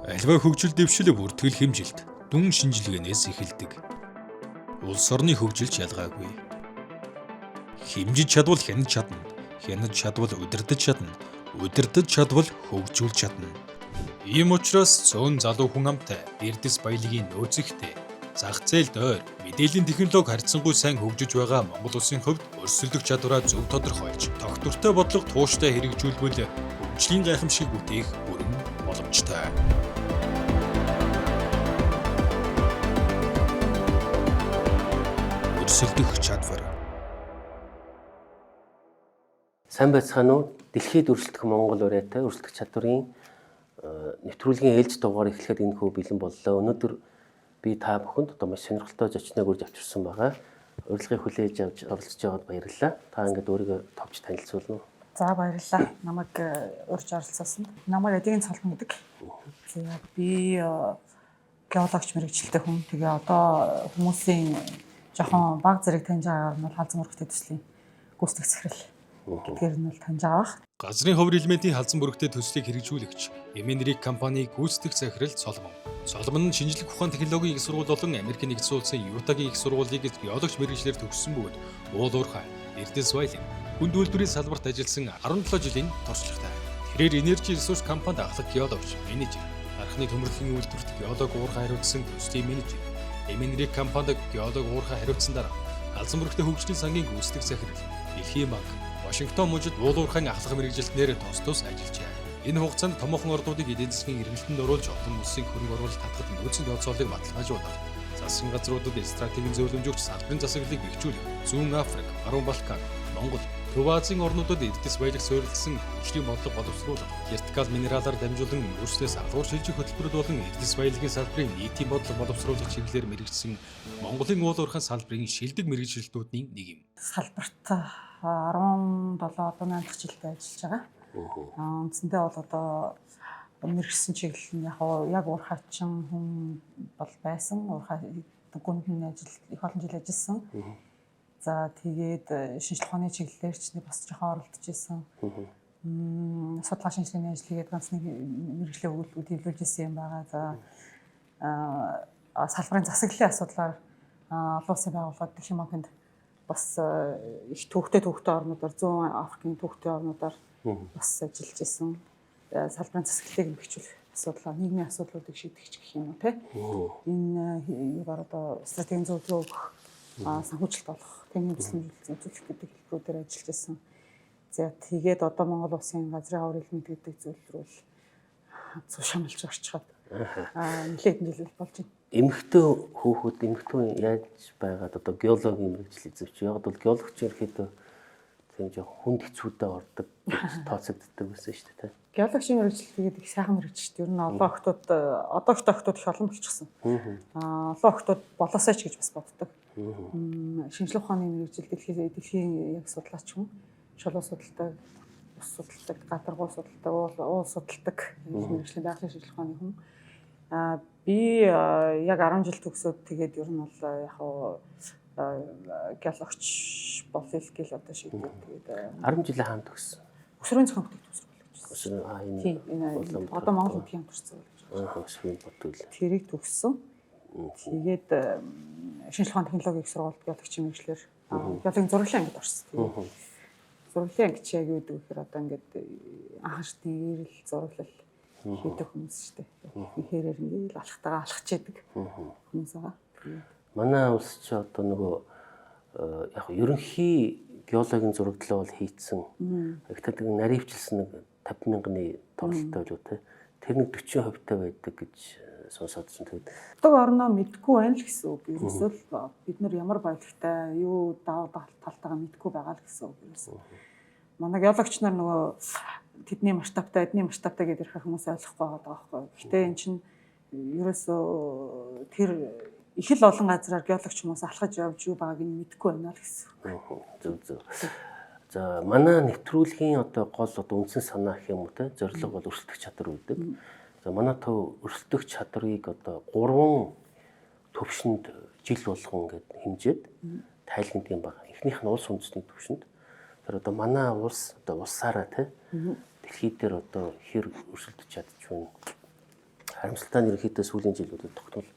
Альва хөгжил дэвшил бүртгэл хэмжилт дүн шинжилгээнээс эхэлдэг. Улс орны хөгжилч ялгаагүй. Хэмжиж чадвал хянаж чадна. Хянаж чадвал удирдах чадна. Удирдах чадвал хөгжүүлж чадна. Ийм учраас цөөн залуу хүн амтай эрдэс баялагын нөөцөгтэй зах зээл дойр мэдээллийн технологи харьцангуй сайн хөгжиж байгаа Монгол улсын хувьд өрсөлдөх чадвараа зөв тодорхойлж, тогтвортой бодлого тууштай хэрэгжүүлбэл хөгжлийн гайхамшиг бүтээх бүрэн боломжтой. Өрсөлдөх чадвар. Сайн байцгаана уу? Дэлхийд өрсөлдөх Монгол урайтай өрсөлдөх чадварын нэвтрүүлгийн ээлж дугаар эхлэхэд энэ хөө бэлэн боллоо. Өнөөдөр би та бүхэнд одоо маш сонирхолтой зочныг урьж авчирсан байгаа. Урилгыг хүлээж авч оролцож байгаад баярлалаа. Та ингээд өөрийгөө товч танилцуулна уу? За баярлалаа. Намайг урьж оролцуулсан. Намайг эдийн цолхон гэдэг. За би геологч мэрэгчлээ хүн. Тэгээ одоо хүмүүсийн жоохон баг зэрэг таньж байгаагаар нь бол халзан бүрэгтэй төслийн гүйцэтгэх захирал гэдгээр нь бол таньж авах. Газрын ховор элементийн халзан бүрэгтэй төслийг хэрэгжүүлэгч Эмэнрик компани гүйцэтгэх захирал Соломон. Соломон нь шинжлэх ухаан технологийн их сургууль болон Америкийн нэгдсэн улсын Ютагийн их сургуулийг геологч мэргэжлэр төгссөн бөгөөд уул уурхай, эрдэс баялаг, хүнд үйлдвэрийн салбарт ажилласан 17 жилийн туршлагатай. Тэрээр энержи ресурс компанид ахлах геологч, менежер, архны төмөрлөгийн үйлдвэрт геолог уурхай хариуцсан төслийн менежер, Эмэнрик компанид геолог уурхай хариуцсан дараа халзан бүрэгтэй хөгжлийн сангийн гүйцэтгэх захирал, Дэлхийн банк, Вашингтон мужид уул уурхайн ахлах мэргэжилтнээр тус тус ажиллажээ. Энэ хугацаанд томоохон ордуудыг эдийн засгийн эргэлтэнд оруулж олон улсын хөрөнгө оруулалт татахад нөөцийн тооцоолыг баталгаажуулах, засгийн газруудад стратегийн зөвлөмж өгч салбарын засаглалыг бэхжүүлэх, Зүүн Африк, Баруун Балкан, Монгол, Төв Азийн орнуудад эрдэс баялаг суурилсан хөгжлийн бодлого боловсруулах, вертикал минералаар дамжуулан өөрснөөс алгуур шилжих хөтөлбөрөд болон эрдэс баялагын салбарын нийтийн бодлого боловсруулах чиглэлээр мэргэжсэн Монголын уул уурхайн салбарын шилдэг мэргэжилтүүдийн нэг юм. Салбарт 17 одоо 8 дахь жилдээ ажиллаж байгаа. Үндсэндээ бол одоо мэргэжсэн чиглэл нь яг уурхайчин хүн бол байсан. Уурхай гүндний ажил их олон жил ажилласан. За тэгээд шинжлэх ухааны чиглэлээр ч бас жоохон оролцож исэн. Судлаа шинжилгээний ажил хийгээд ганц нэг мэргэжлээ хөдөлгүүлж исэн юм байгаа. За салбарын засаглалын асуудлаар олон улсын байгууллагууд Дэлхийн банкнд бас их төвхтэй орнуудаар Зүүн Африкийн төвхтэй орнуудаар бас ажиллаж исэн. Салбарын засаглалыг бэхжүүлэх асуудлаа, нийгмийн асуудлуудыг шийдэх гэх юм уу те. Энэ юугаар одоо стратегийн зөвлөгөө өгөх, санхүүжилт олох, тэмцээн үзүүлэх гэдэг хэлбэрүүдээр ажиллаж исэн. За тэгээд одоо Монгол улсын газрын ховор элемент гэдэг зүйл рүү шамлж орчиход нэлээд нэлээд болж байна. Эмэгтэй хүүхэд эмэгтэй яаж байгаад одоо геологийн мэргэжил эзэмч. Яг бол геологч ерөөхдөө тийм жоохон хүнд хэцүүдэд ордог тооцогддог байсан шүү дээ. Геологийн мэргэжил гэдэг их сайхан мэргэжил шүү дээ. Ер нь олон охтууд одоо охтууд их олон болчихсон. Олон охтууд болоосай ч гэж бас боддог. Шинжлэх ухааны мэргэжил дэлхийн яг судлаач хүн шулуун судалдаг, ус судалдаг, гадаргуу судалдаг, уул судалдаг мэргэжлийн байгалийн шинжлэх ухааны хүн. Би яг 10 жил төгсөөд тэгээд ер нь бол яг геологч болъё гэл одоо шийдээд тэгээд 10 жилийн хаан төгссөн. Өсвөрийн зохион бүтээгдэхүүн сургууль. Энэ одоо Монгол Улсын төрсөн. өсвөрийн бүтээгдэхүүн. Тэрийг төгссөн. Тэгээд шинжлэх ухааны технологийн их сургуульд геологчийн мэргэжлэр геологийн зураглалын ангид орсон. Зураглалын ангид яг юу гэдэг вэ гэхээр одоо ингээд анхаарчдын ирэл зураглал хийдэг хүмүүс шүү дээ. Ихээрээр ингээд алхтайгаа алхаж яадаг хүмүүс байгаа. Манай улс ч одоо нөгөө яг ерөнхий геологийн зураглал бол хийцэн. Гэхдээ наривчилсан нэг 50,000-ны торлолтой болов те. Тэр нэг 40% байдаг гэж сонсоодсон. Тэгээд одоо орноо мэдгүй байна л гэсэн үг. Ерөөсөө л бид нар ямар баялагтай юу даваа талтайгаа мэдгүй байгаа л гэсэн үг ерөөсөө. Манай геологч нар нөгөө тэдний масштабтай, эдний масштабтай гэдэг ирэх хүмүүс ойлгохгүй байгаа байхгүй. Гэхдээ эн чинь ерөөсөө тэр их л олон газраар геологч хүмүүс алхаж явж юу байгааг нь мэдэхгүй байна л гэсэн. Зөв. За манай нэвтрүүлгийн одоо гол үндсэн санаа гэх юм уу те зорилго бол өрсөлдөх чадвар үүдэг. За манай төв өрсөлдөх чадрыг одоо 3 төвшөнд жил болгон ингээд хэмжээд тайлгнадаг юм байна. Эхнийх нь улс үндэстний төвшөнд. Тэр одоо манай улс одоо улсаараа те дэлхий дээр одоо хэр өрсөлдөж чадчих вэ? харамсалтай нь ерөнхийдөө сүүлийн жилүүдэд тогтмол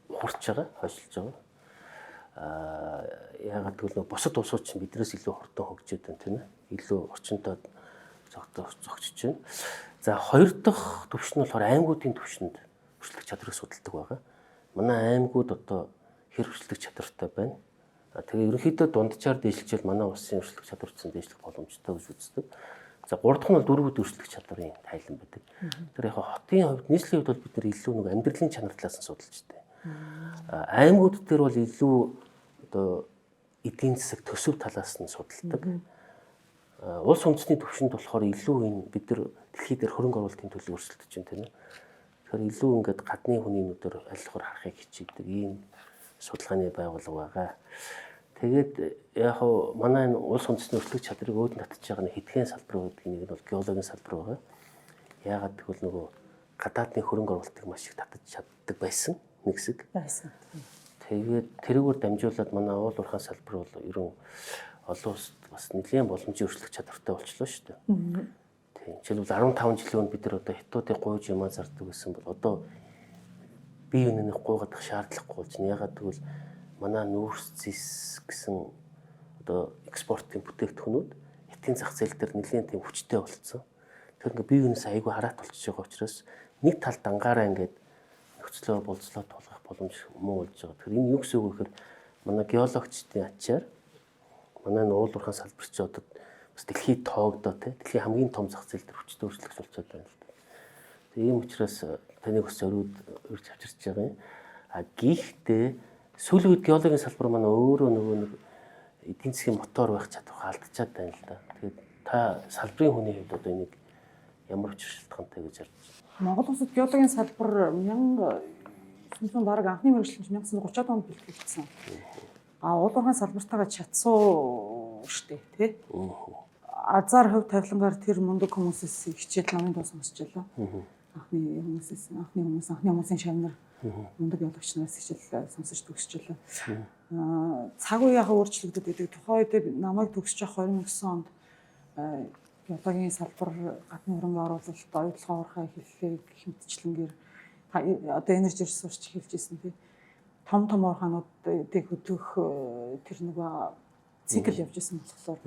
ухарч байгаа, хойшлж байгаа. Яагаад гэвэл бусад улсууд чинь биднээс илүү хурдан хөгжөөд байна тийм ээ. Илүү орчинтой зогсож байна. За хоёр дахь түвш нь болохоор аймагуудын түвшинд өршлөх чадрыг судалдаг байгаа. Манай аймагуд одоо хэр өршлөх чадвартай байна. Тэгээ ерөнхийдөө дунджаар дээшлжэл манай улсын өршлөх чадвар чинь дээшлэх боломжтой гэж үздэг. За 3 дахь нь бол дөрвүүд өршлөх чадрын тайлан байдаг. Тэр яг хотын хувьд нийслэлийн хувьд бол бид нэр илүү нэг амьдралын чанар талаас нь судалж байна. Аймагуд дээр бол илүү одоо эдийн засаг төсөв талаас нь судалдаг. Улс үндэсний түвшинд болохоор илүү энэ бид нар дэлхийд дээр хөрөнгө оруулалтын төлөв өрсөлдөж байна тийм ээ. Тэгэхээр илүү ингээд гадны хүний нүдээр алхахаар харахыг хичээдэг ийм судалгааны байгууллага байгаа. Тэгээд яг хоо манай энэ улс үндэсний өршлөх чадрыг өөд татж байгаа нэг хэдхэн салбар үүдгийг нэг нь бол геологийн салбар байгаа. Яагаад гэвэл нөгөө гадаадны хөрөнгө оруулалтыг маш их татаж чаддаг байсан нэг хэсэг. Тэгээд тэрүүгээр дамжуулаад манай уул уурхай салбар бол ерөн олон улсад бас нэлийн боломжийн өршлөх чадвартай болчихлоо шүү дээ. Тийм. Жишээлбэл 15 жилийн өмнө бид нар одоо хятадыг гуйж юмаа зардаг гэсэн бол одоо бие биенээ гуйгаадах шаардлагагүй болж байна. Яагаад гэвэл манай нүүрс зис гэсэн одоо экспортын бүтээгдэхүүнүүд эдийн зах зээл дээр нэлийн тийм хүчтэй болцсон. Тэгэхээр ингээ бие биенээс айгүй хараат болчихж байгаа учраас нэг талд ангаараа ингээд нөхцлөө болцлоо тулгах боломж муу болж байгаа. Тэгэхээр энэ юу гэсэн үг вэ гэхээр манай геологчдын ачаар манай уул уурхай салбарч одоо бас дэлхийд тоогдоо тий дэлхийн хамгийн том зах зээл дээр хүчтэй өөрчлөгч болчиход байна л да. Тэгээ ийм учраас таны бас зориуд урьж авчирч байгаа юм. Гэхдээ сүүлийн үед геологийн салбар манай өөрөө нөгөө нэг эдийн засгийн мотор байх чадвар алдчихад байна л да. Тэгээд та салбарын хүний хувьд одоо энийг ямар учир шалтгаантай гэж харж байна? Монгол улсад геологийн салбар 1900 бараг анхны мэргэжил 1930-аад онд бэлтгэгдсэн. Уул уурхай салбартайгаа чадсуу штэ тий. Азар хөв тавилангаар тэр мундаг хүмүүсээс хичээл намын дуу сонсч байлаа. Анхны хүмүүсийн шавнар мундаг геологч нараас хичээл сонсож төгсөж байлаа. Цаг үеийнхаа өөрчлөгдөд идэг тухайн үед намайг төгсөж явах 2009 онд геологийн салбар гадны хөрөнгө оруулалт, оюутлогын уурхай хэллэг хэмтчлэнгээр одоо энержи ресурс хэлж ирсэн тий. Том уурхайнуудыг хөдөлгөх тэр нэг цикл явж ирсэн болохоор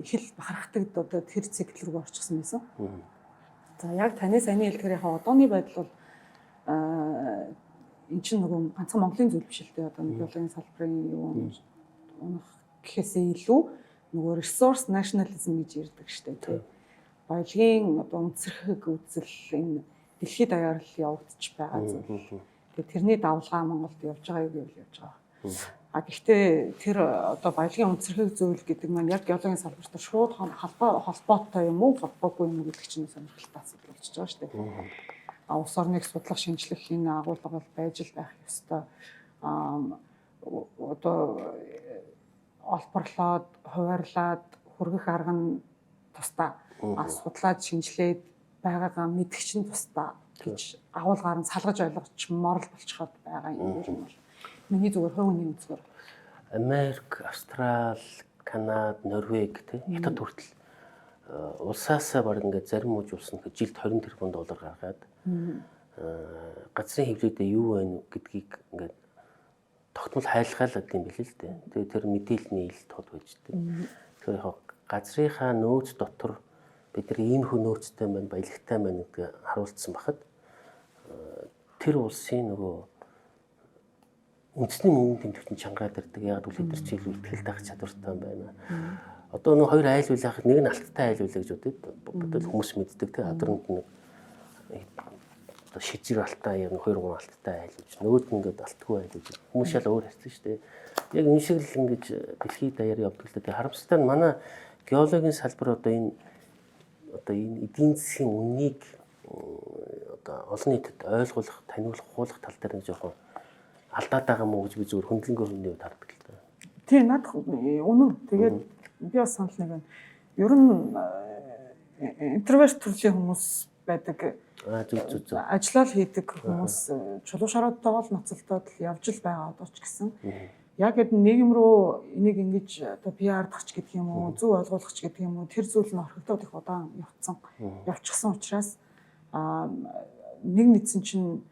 их л бахархдаг одоо тэр цикл рүү орчихсон байсан. За яг таны саяны хэлдгээр яг одооны байдал бол эн чинь нөгөө ганцхан Монголын зүйл биш л дээ. Одоо геологийн салбарын юу унах гэхээсээ илүү нөгөө resource nationalism гэж ярьдаг штэ тий. Баялагын одоо үнцэрхэг үзэл энэ дэлхийд даяар л явагдаж байгаа зүйл. Тэгээ тэрний давлгаа Монголд явж байгаа юу гэвэл явж байгаа. Гэхдээ тэр одоо баялагын үнцэрхэг зүйл гэдэг маань яг геологийн салбарт шууд холбоотой юм уу, холбоогүй юм уу гэдэг чинь сонирхолтой асуудал болчихж байгаа шүү дээ. Улс орныг судлах, шинжлэх энэ агуулга бол байж л байх ёстой. Одоо олборлоод, хуваарлаад хүргэх арга нь тусдаа судлаад шинжилээд байгаагаа мэдгч нь тусдаа гэж агуулгаар нь салгаж ойлгож морал болчиход байгаа юм бол миний зүгээр хувь хүний үзгээр Америк, Австрал, Канада, Норвег тий хятад хүртэл улсаасаа баг ингээд зарим мууж улс нь жилд 20 тэрбум доллар гаргаад газрын хөвлөдөө юу байна гэдгийг ингээд тогтмол хайлгаалаад юм билээ л дээ. Тэгээ тэр мэдээллийн ил тод байждаг. Тэгэхээр яг газрынхаа нөөц дотор бид нар ийм хөө нөөцтэй байна, баялагтай байна гэдгийг харуулсан бахад тэр улсын нөгөө үндэсний мөнгөний тэмдэгтэн чангараад ирдэг. Яг үл эдэр чи илүү ихтгэл таах чадвартай байна. Одоо нөгөө хоёр айл үйлах нэг нь алттай айл үйлээ гэж бодод хүмүүс мэддэг те адранд нэг одоо шижир алтай яг 2 3 алттай айл гэж нөгөөд нь ингээд алтгүй айл гэж хүмүүс шал өөр харсан шүү дээ. Яг энэ шиг л ингэж дэлхийд даяар явдаг л дээ. Харамсалтай нь манай геологийн салбар одоо энэ эдийн засгийн үннийг одоо олон нийтэд ойлгуулах, таниулах, хуулах тал дээр нэг жоохон алдаад байгаа мó гэж би зүгээр хөндлөнгөө хүний хувьд хардаг л да. Тийм надад үнэн. Тэгээд би бас санал нэг байна. Ер нь интроверт төрлийн хүмүүс байдаг. Зүг. Ажиллал хийдэг хүмүүс чулуу шаруудтайгаа л ноцолдоод л явж л байгаа одооч гэсэн. Яг гэд нийгэм рүү энийг ингэж одоо PR-дагч гэдэг юм уу, зөв ойлгуулгач гэдэг юм уу, тэр зүйл нь орхигдоод их удаан явчихсан учраас нэг мэдсэн чинь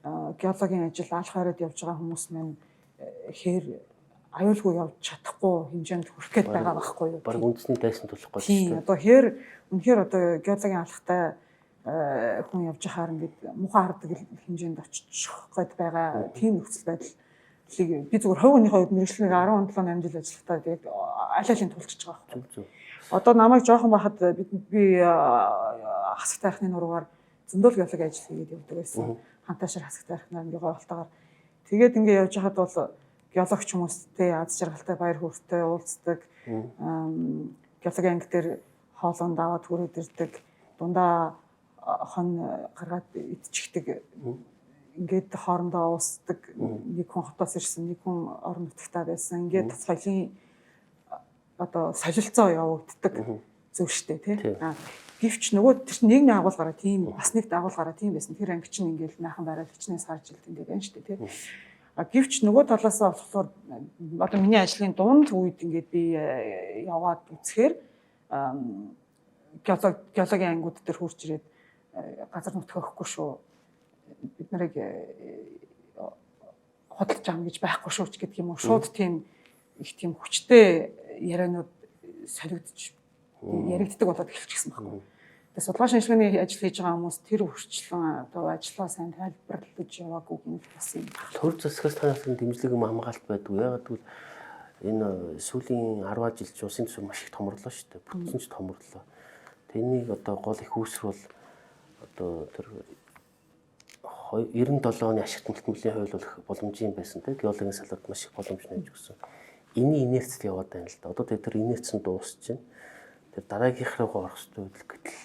геологийн ажил алх хайраад явж байгаа хүмүүс маань хээр аюулгүй явж чадахгүй хэмжээнд хүрэх гээд байгаа байхгүй юу? Бараг үндэсний дайсан тулахгүй шүү Тийм. Одоо үнэхээр одоо геологийн алхтай хүн явж байхаар ингээд муухай хардаг хэмжээнд очих гээд байгаа тийм нөхцөл байдлыг би зүгээр хувь хүнийхээ хувьд мэргэжлийг 17-8 жил ажиллахдаа тэгээд аль алийг тулчиж байгаа байхгүй. Одоо намайг жоохон байхад би хасагтай ахны нуруугаар зөндөл геологи ажил хийгээд явдаг байсан. Хантаашир хасагтай ахнаар ингээ гоолтойгоор тэгээд ингээ явж байхад бол геологч хүмүүстэй аз жаргалтай баяр хөөртэй уулздаг. Геологи анги дээр хоолунд аваад хүрээд ирдэг. Дундаа хон гаргаад идчихдэг. Ингээд хоорондоо уусдаг. Нэг хүн хотоос ирсэн, нэг хүн орон нутгатаа байсан. Ингээд соёлын одоо солилцоо явагддаг зөв штэ тий. Гэвч нөгөө тэр нийгмийн агуулгаараа тийм бас нэг дагуулгаараа тийм байсан. Тэр анги чинь ингээд майхан бараад хичнээн сар жилтэндээ байна штэ тий. Гэвч нөгөө талаасаа болохоор одоо миний ажлын дунд үед ингээд би яваад үзэхээр геологийн ангиуд дээр хурж ирээд газар нутг өгөхгүй шүү. Бид нарыг хөдөлж байгаа гэж байхгүй шүү гэдэг юм уу. Шууд тийм их тийм хүчтэй ярианууд солигдож яригддаг болоод эхэлчихсэн байна. Тэгээ судалгаа шинжилгээний ажил хийж байгаа хүмүүс тэр хүрчлэн одоо ажлаа сайн тайлбарлаж яваагүй юм бас юм. Төр засгаас танаас дэмжлэг юм хамгаалт байдгүй. Ягаад гэвэл энэ сүүлийн 10 жил ч улсын төсөв маш их томрлоо шүү дээ. Бүтэн ч томрлоо. Тэнийг одоо гол их үүсрэл одоо тэр 97 оны ашигт мөлтмөлийн хууль боломж юм байсан те геологийн салбарт маш их боломж нээж өгсөн. Эний инерцэд яваад байна л да. Одоо тэр инерц нь дуусч байна. Тэр дараагийнх руу орох хэрэгтэй гэтэл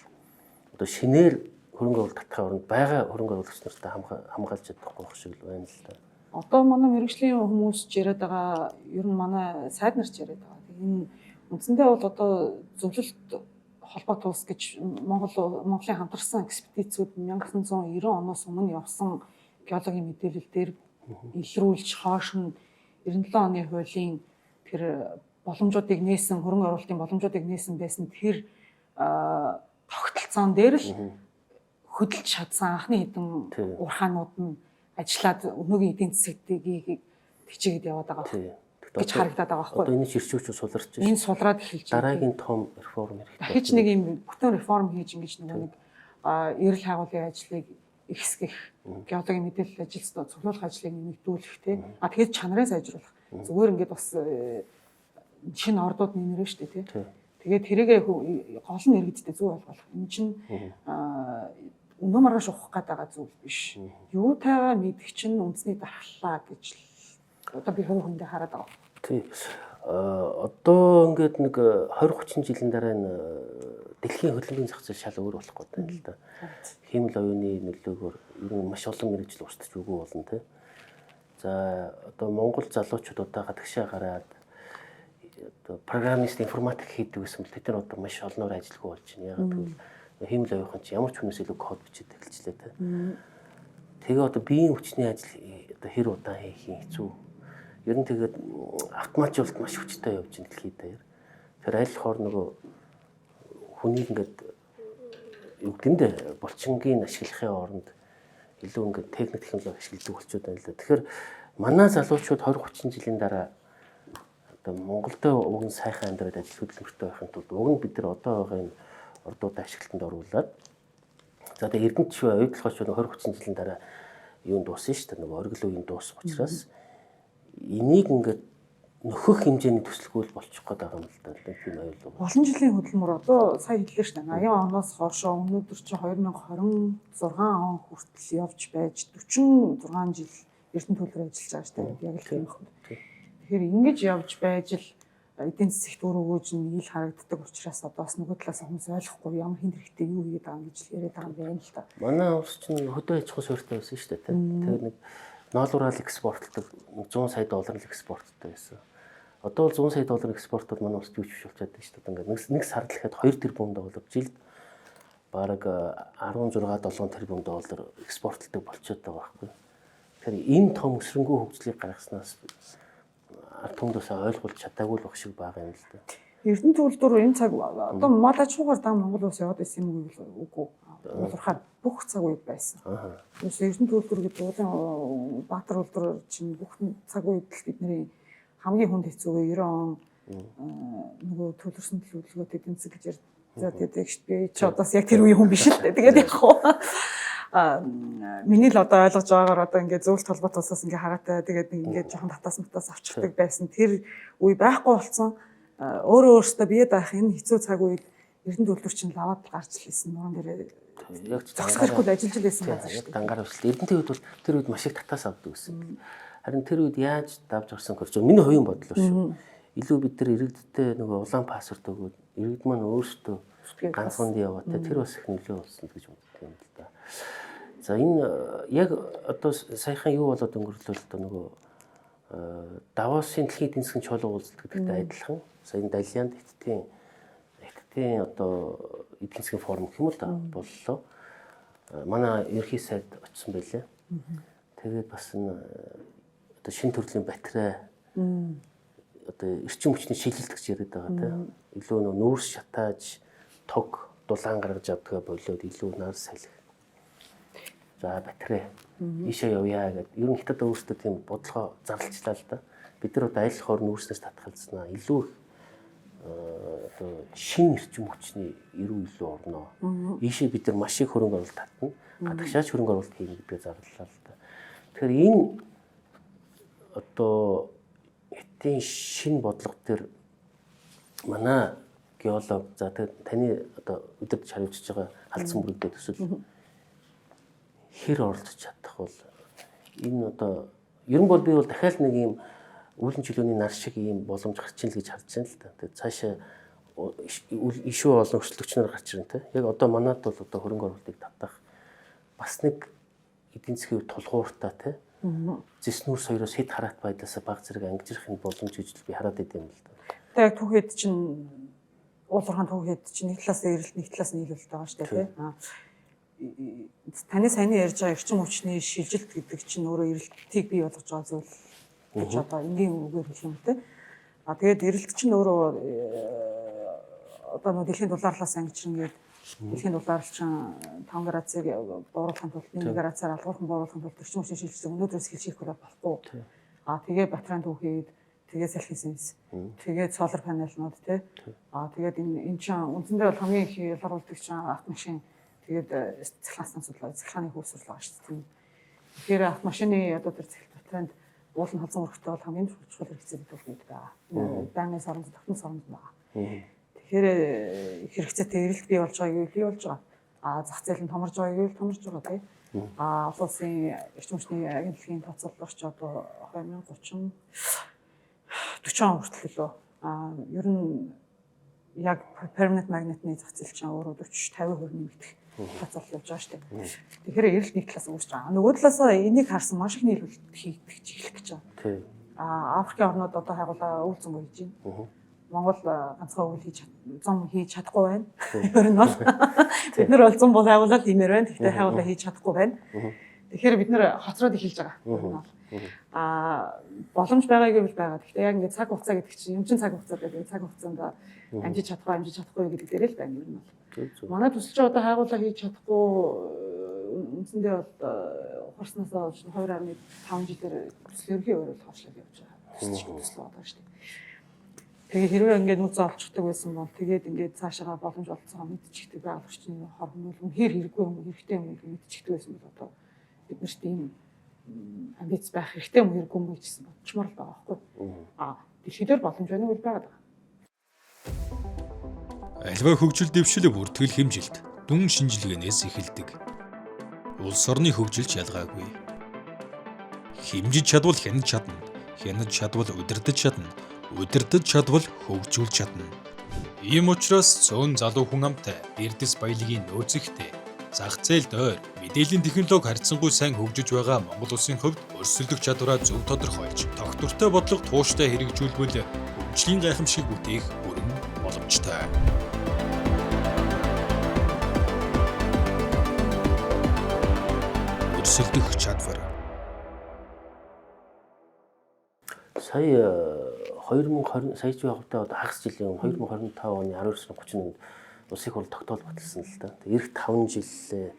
одоо шинээр хөрөнгө оруулалт татахын оронд байгаа хөрөнгө оруулагч нартай хамгаалж чадахгүй байх шиг л байна л да. Одоо манай мэргэжлийн хүмүүс ч яриад байгаа, ер нь манай сайд нар ч яриад байгаа. Энэ үндсэндээ бол одоо зөвлөлт холбоот улс гэж Монголын хамтарсан экспедицүүд 1990 оноос өмнө явсан геологийн мэдээлэл дээр илрүүлж хойш нь 97 оны хуулийн тэр боломжуудыг нээсэн хөрөнгө оруулалтын боломжуудыг нээсэн байсан тэр тогтолцоон дээр л хөдөлж чадсан анхны хэдэн урхаанууд нь ажиллаад өнөөгийн эдийн засгийг хичээгээд яваад байгаа гэж харагдаад байгаа байхгүй. Одоо энэ ширчүүч суларч байна. Энэ сулраад эхэлж байна. Дараагийн том реформ хэрэгтэй. Дахиж нэг юм бүтэн реформ хийж ингэж нөгөө нэг эрэл хайгуулын ажлыг ихсгэх, геологийн мэдээлэл ажилд цуглуулах ажлыг нэмэгдүүлэх тий. Тэгээд чанарыг сайжруулах. Зүгээр ингээд бас шинэ ордууд нэмэрэн штэ тий. Тэгээд тэрийгээ гол нь иргэдтэй зөв ойлгох. Энэ чинь өнөө маргааш ухах гэдэг зүйл биш. Юу тайгаа мэдэх чинь үндэсний дархлаа гэж одоо би хувь хүндээ хараад байгаа. Тий. Одоо ингээд нэг 20-30 жилийн дараа энэ дэлхийн хөдөлмөрийн зах зээл шал өөр болох гэдэг юм л да. Хиймэл оюуны нөлөөгөөр ер нь маш олон мэргэжил устж үгүй болно тий. За одоо Монгол залуучуудаа гадагшаа гараад одоо программист информатик хийдэг гэсэн бол тэд нар одоо маш олноор ажилгүй болж байна. Ягаад гэвэл хиймэл оюухан чи ямар ч хүнээс илүү код бичиж эхэлчихлээ тий. Тэгээ одоо биеийн хүчний ажил одоо хэр удаан хийх юм хэцүү. Ер нь тэгээд автоматжуулалт маш хүчтэй явж байна дэлхийд даяар. Тэр аль хоор нөгөө хүнийг ингээд юу гэмдэ булчингийн ашиглахын оронд илүү ингээд техник технологи ашигладаг болчиход байна л да. Тэгэхээр манай залуучууд 20-30 жилийн дараа одоо Монголд уг нь сайхан амьдраад ажил хөдөлмөртэй байхын тулд уг нь бид нар одоо байгаа энэ ордуудаа ашиглалтанд оруулаад за тэгээд эрдэнэт шивэ ойдлогоочууд 20-30 жилийн дараа юунд дуусна шүү дээ. Нөгөө оргил үеийн дуусах учраас энийг ингээд нөхөх хэмжээний төсөлгүүл болчих гээд байгаа юм л да. Тийм аюул. Олон жилийн хөдөлмөр одоо сая хэллээ шүү дээ. 80 оноос хойшоо өнөөдөр чинь 2026 он хүртэл явж байж 46 жил Эрдэнэт төлөөр ажиллаж байгаа шүү дээ. Яг л тийм байна. Тэгэхээр ингэж явж байж л эдийн засагт өөр өгөөж нь ил харагддаг учраас одоо бас нөгөө талаас хүмүүс ойлгохгүй ямар хин хэрэгтэй юу хийгээд байгаа юм гэж яриад байгаа юм байна л да. Манай улс чинь хөдөө аж ахуй суурьтай байсан шүү дээ. Тэгээд нэг ноолуурал экспортлдог 100 сая доллар экспорттой байсан. Одоо бол 100 сая доллар экспортод манай улс юу ч биш болчиход байна шүү дээ. Ингээд нэг сард л ихэд 2 тэрбум доллар жилд бараг 16-7 тэрбум доллар экспортлдог болчиход байгаа байхгүй. Тэгэхээр энэ том өсрөнгөө хөгжлийг гаргаснаас ард түмнээс ойлгуулж чадаагүй л баг шиг байгаа юм л да. Эрдэнэт төлөвлөлтөөр энэ цаг одоо мод аж ахуйгаар дан Монгол улс яваад байсан юм уу үгүй. уулуурхаар бүх цаг үед байсан. Тэрс Эрдэнэ төлөвлөр гэдэг уулын Баатар улдур чинь бүх цаг үед л бидний хамгийн хүнд хэцүү 90 он нөгөө төлөвлөсөн төлөвлөгөөтэй тэмцэх гэж ярьж за тэгээд би ч одоос яг тэр үеийн хүн биш л дээ. Тэгээд яг хаа миний л одоо ойлгож байгаагаар одоо ингээд зөвлөлт холбоот тусаас ингээд хараатай тэгээд ингээд жоохон татаас мутаас авчдаг байсан. Тэр үе байхгүй болсон. Өөрөө өөртөө бие даах энэ хэцүү цаг үед Эрдэнэ төлөвлөр чинь лаваад гарч ирсэн нуран дээр яг зогсохгүй ажиллаж байсан газар шүү дээ. Дангаар өсөл. Эрдэнэтэй үед бол тэр үед маш их татаас авдаг гэсэн. Харин тэр үед яаж давж орсон гэж миний хувийн бодол шүү. Илүү бид нар иргэдтэй нөгөө улаан паспорт өгөөд иргэд маань өөрсдөө ганцхан яваатай тэр бас их нөлөө болсон гэж боддог юм л да. За энэ яг одоо саяхан юу болоод өнгөрлөө л да нөгөө Давосын дэлхийн эдийн засгийн чуулга уулзалт гэдэгтэй адилхан сая Далианд Хятадын одоо эдийн засгийн форум гэх юм л да боллоо. Манай ерхий сайд очсон байлээ. Тэгээд бас энэ одоо шинэ төрлийн батарей одоо эрчим хүчний шилжилт гэж яриад байгаа тийм. Илүү нүүрс шатааж тог дулаан гаргаж авдгаа болоод илүү нар салхи. За батарей ийшээ явъя гэдэг. Ер нь Хятад өөрсдөө тийм бодлогоо зарлцлаа л да. Бид нар одоо аль хоор нүүрснээс татгалзнаа. Илүү одоо шинэ эрчим хүчний эрүү илүү орно. Ийшээ бид нар маш их хөрөнгө оруулалт татна. Гадагшаач хөрөнгө оруулалт хийнэ гэдгээ зарлалаа л да. Тэгэхээр энэ одоо Хятадын шинэ бодлого төр манай геолог за таны одоо өдөрт хариуцж байгаа халдсан бүрэгдээ төсөл хэр оролцож чадах бол энэ одоо ер нь бол би бол дахиад нэг юм үүлэн чөлөөний нар шиг ийм боломж гарч ийн л гэж харж байна л да. Тэгээд цаашаа ишүү олон өрсөлдөгч нар гарч ирэн те. Яг одоо манайд бол одоо хөрөнгө оруулалтыг татах бас нэг эдийн засгийн тулгууртаа те. Зэснүүр соёроос хэд хараат байдлаасаа баг зэрэг ангижрахын боломж гэж би хараад идэм л да. Тэгээд яг түүхэд чинь уулуурхаан түүхэд чинь нэг талаас эрэлт нэг талаас нийлүүлэлт байгаа шүү дээ тий. Таны саяны ярьж байгаа эрчим хүчний шилжилт гэдэг чинь өөрөө эрэлтийг бий болгож байгаа зүйл гэж одоо энгийн үгээр хэлэх юм те. Тэгээд эрэлт чинь өөрөө одоо нэг дэлхийн дулаарлаас ангижран гээд дэлхийн дулаарлчин 5 градусыг бууруулахын тулд 1 градусаар алгуурхан бууруулахын тулд эрчим хүчний шилжилт өнөөдрөөс эхэлж хийх болохгүй. Тэгээ батарейн түүхийд тэгээ салхин сэнс тэгээ солар панелнууд тий. Тэгээд энэ чинь үндсэндээ бол хамгийн их ялгаруулдаг чинь автомашин тэгээд цахилгаан станцууд цахилгааны хөөсрөл байгаа шүү дээ. Тэгэхээр автомашины одоо тэр цахилгаан батарейнд уулын халзан өргөтэй бол хамгийн чухал хэрэгцээ гэдэг үг байгаа. Байнгын соронд тогтмол соронд байгаа. Тэгэхээр хэрэгцээтэй эрэлт бий болж байгааг бий болж байгаа. Зах зээл нь томорж байгааг томорж байгаа тий. Олон улсын эрчим хүчний агентлагийн тооцоололоор ч одоо 2030 40 хүртэл лөө ер нь яг permanent magnet-ны зах зээл чинь өөрөө 40-50% нэмэгдэх процесс явж байгаа шүү дээ. Тэгэхээр эрэлт нэг талаас үүсэж байгаа. Нөгөө талаас энийг харсан маш их нийлүүлэлт хийгдэж эхлэх гэж байгаа. Африкийн орнууд одоо хайгуулаа үйл зөнгөө хийж байна. Монгол ганцхан үйл хийж чадахгүй байна. Ер нь бол бид нар бол зам бол хайгуулаад хиймээр байна. Гэхдээ хайгуулаа хийж чадахгүй байна. Тэгэхээр бид нар хоцроод эхэлж байгаа. Боломж байгаа гэвэл байгаа. Гэхдээ яг ингээд цаг хугацаа гэдэг чинь юм чин цаг хугацаа гэдэг. Энэ цаг хугацаанд амжиж чадахгүй гэдэг дээрээ л байна юм бол. Манай төсөлч одоо хайгуулаа хийж чадахгүй үндсэндээ бол хурцнаасаа 2.5 жилээр төсөл ерхий өөрөөр хавшлаад явж байгаа. Төсөл болоо шүү дээ. Тэгээ хэрвээ ингээд нүцэн олцдог байсан бол тэгээд ингээд цаашаа боломж олцсоо мэдчихдэг байгууллагчны хоргонол үнэхээр хэрэггүй юм хэрэгтэй юм мэдчихдэг байсан бол одоо бид нарт ийм амбиц байх хэрэгтэй юм хэрэггүй юм гэсэн бодчмор л байгаа байхгүй. Дэлхийдээр боломж байна уу байгаад байгаа. Альва хөгжил дэвшил бүртгэл хэмжилт дүн шинжилгээнээс эхэлдэг. Улс орны хөгжилч ялгаагүй. Хэмжиж чадвал хянаж чадна. Хянаж чадвал удирдах чадна. Удирдах чадвал хөгжүүлж чадна. Ийм учраас цөөн залуу хүн амтай, эрдэс баялагын нөөцөгтэй, зах зээл дойр, мэдээллийн технологи харьцангуй сайн хөгжиж байгаа Монгол улсын хувьд өрсөлдөх чадвараа зөв тодорхойлж, тогтвортой бодлого тууштай хэрэгжүүлбэл хөгжлийн гайхамшиг бүтээх бүрэн боломжтой. Өрсөлдөх чадвар. Сая 2020 сая ч явахтай одоо хагас жилийн 2025 оны 12 сарын 31-нд Улсын хурл тогтоол баталсан л да. Эх 5 жил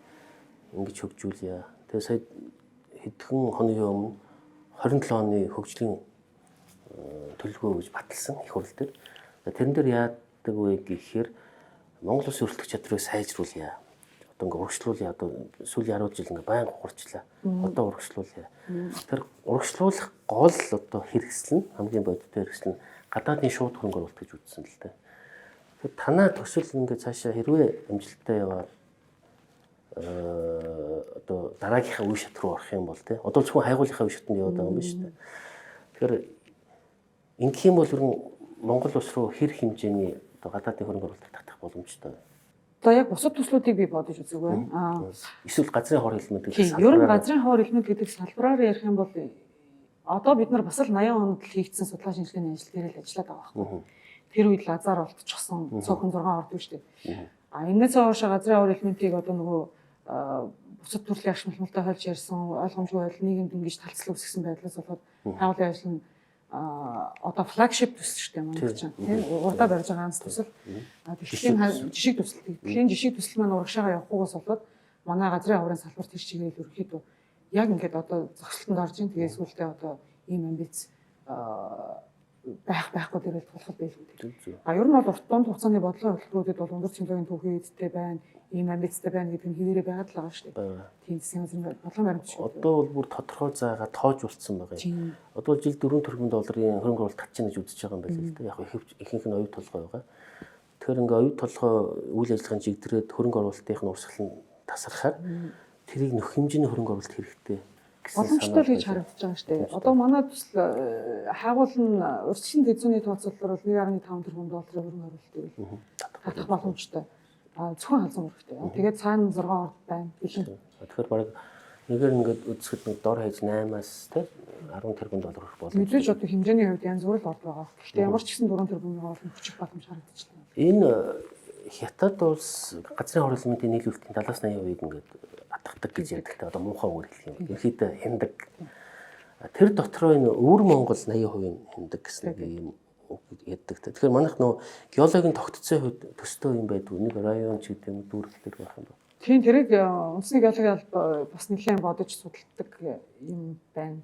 ингэж хөгжүүлье. Тэгээ сая хэдхэн хоногийн өмнө 27 оны хөгжлийн төлөвлөгөө гэж баталсан их хурл дээр. Тэрэн дээр яадаг вэ гэхээр Монгол улсын өрсөлдөх чадрыг сайжруулъя. Одоо ингээ урагшлуулъя. Одоо сүүлийн 10 жил ингээ байнга урагчлаа. Одоо урагшлуулъя. Тэр урагшлуулах гол одоо хэрэгсэл нь хамгийн бодиттой хэрэгсэл нь гадаадын шууд хөрөнгө оруулалт гэж үзсэн л дээ. Тэгэхээр танаа төсөл ингээ цаашаа хэрвээ амжилттай яваад одоо дараагийнхаа үе шат руу орох юм бол тий. Одоо зөвхөн хайгуулынхаа үе шатанд яваад байгаа юм байна шүү дээ. Тэгэхээр ингэх юм бол Монгол улс руу хэр хэмжээний одоо гадаадын хөрөнгө оруулалт татах боломжтой. Одоо яг бусад төслүүдийг би бодож үзэг байна. Эсвэл газрын хор хэлмэд гэдэг. Ер нь газрын хор хэлмэд гэдэг салбараар ярих юм бол одоо бид нар бас л 80 онд л хийгдсэн судалгаа шинжилгээний ажил дээр л ажиллаад байгаа байхгүй. Тэр үед лазар болтчихсон цөөхөн 6 ордог шүү дээ. Энэс хойш газрын хор хэлмэдийг одоо нөгөө бусад төрлийн агш мэлмэлтэй хольж ярьсан ойлгомжгүй байдал нийгэмд ингэж талцлал үүсгэсэн байдлаас болоод байгууллагын ажил нь одоо флагшип төсөл шүү дээ манай чинь тийм урдаа барьж байгаа ганц төсөл. Тэгэхээр жишг төсөл. Тэгэхээр жишг төсөл маань урагшаага явахгүйгээс болоод манай газрын хаврын салбарт тэр чигээр ерөнхийдөө яг ингээд одоо зогсолтонд орж ийн тэгээд сүултээ одоо ийм амбиц байхгүй дээрэл тулхал байлгүй. Ер нь бол урт дунд хугацааны бодлогын хөтөлбөрүүдэд бол өндөр технологийн түүхий эзтэй байна, ийм амбицтай байна гэдэг нь хэвээрээ байгаад л байгаа шүү дээ. Тийм засгийн газрын бодлогын баримт шүү. Одоо бол бүр тодорхой зайгаа тоожулсан байгаа юм. Одоо жил 4 тэрбум долларын хөрөнгө оруулалт татчихна гэж үзэж байгаа юм байна л да. Яг ихэнх нь оюу толгой байгаа. Тэгэхээр ингээ оюу толгой үйл ажиллагааны чигдрээд хөрөнгө оруулалтын урсгал нь тасархаар тэрийг нөх хэмжээний хөрөнгө оруулалт хэрэгтэй. Боломжтой л гэж харагдаж байгаа шүү дээ. Одоо манай төсөл хайгуул нь урьдчилан тэзүүний тооцоололоор бол 1.5 тэрбум долларын хөрөнгө оруулалтыг татах боломжтой. Зөвхөн халзан хэрэгтэй. Тэгээд цаана 6 орд байна. Тэгэхээр бараг нэгээр ингээд үзэхэд нэг дор хаяж 8-аас тий 10 тэрбум доллар хүрэх боломжтой. Мэдээж одоо хэмжээний хувьд янз бүр л орд байгаа. Гэхдээ ямар ч гэсэн 4 тэрбумын олон хүчих боломж харагдчихлаа. Энэ Хятад улс газрын хор хэлмэдийн нийлүүлэлтийн 70-80% ингээд атгадаг гэж ярьдаг. Одоо муухай үгээр хэлэх юм. Ерхийдээ хяндаг. Тэр дотроо энэ өвөр Монгол 80% хяндаг гэсэн нэг юм яддаг. Тэгэхээр манайх нөө геологийн тогтцоо хувьд төстэй юм байдгүй. Нэг район ч гэдэг юм дүүрэлтэр байх юм байна. Тийм тэрийг үндэсний геологийн албаа бас нэлээд бодож судалдаг юм байна.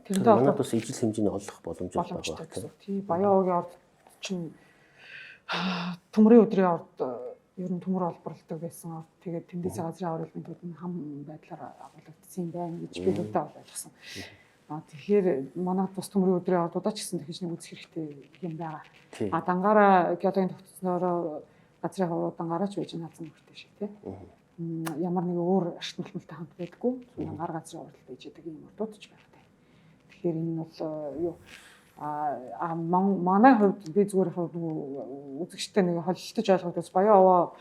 Тэрнээ манайд бас ижил хэмжээний олох боломж байгаа. Тийм Баяогийн орд чинь төмрийн өдрийн орд ер нь төмөр олборлдог байсан орд. Тэгээд тэндээс газрын хор хэлмэдүүд нь хам байдлаар агуулгдсан юм байна гэж би өөртөө ойлгосон. Тэгэхээр манайд бас төмрийн өдрийн ордуудаа ч гэсэн тэгж нэг үзэх хэрэгтэй юм байгаа. Дангаараа геологийн тогтцоороо газрын хор дангаараа ч байж наалзан мөртэй шиг тий. Ямар нэг өөр ашигтмалтай хамт байдаггүй. Дангаар газрын хурд байж байгаа юм ордууд ч байна. Тэгэхээр энэ бол юу манай хувьд би зүгээр үзэгчтэй нэг холилдож ойлгоход Баян овоо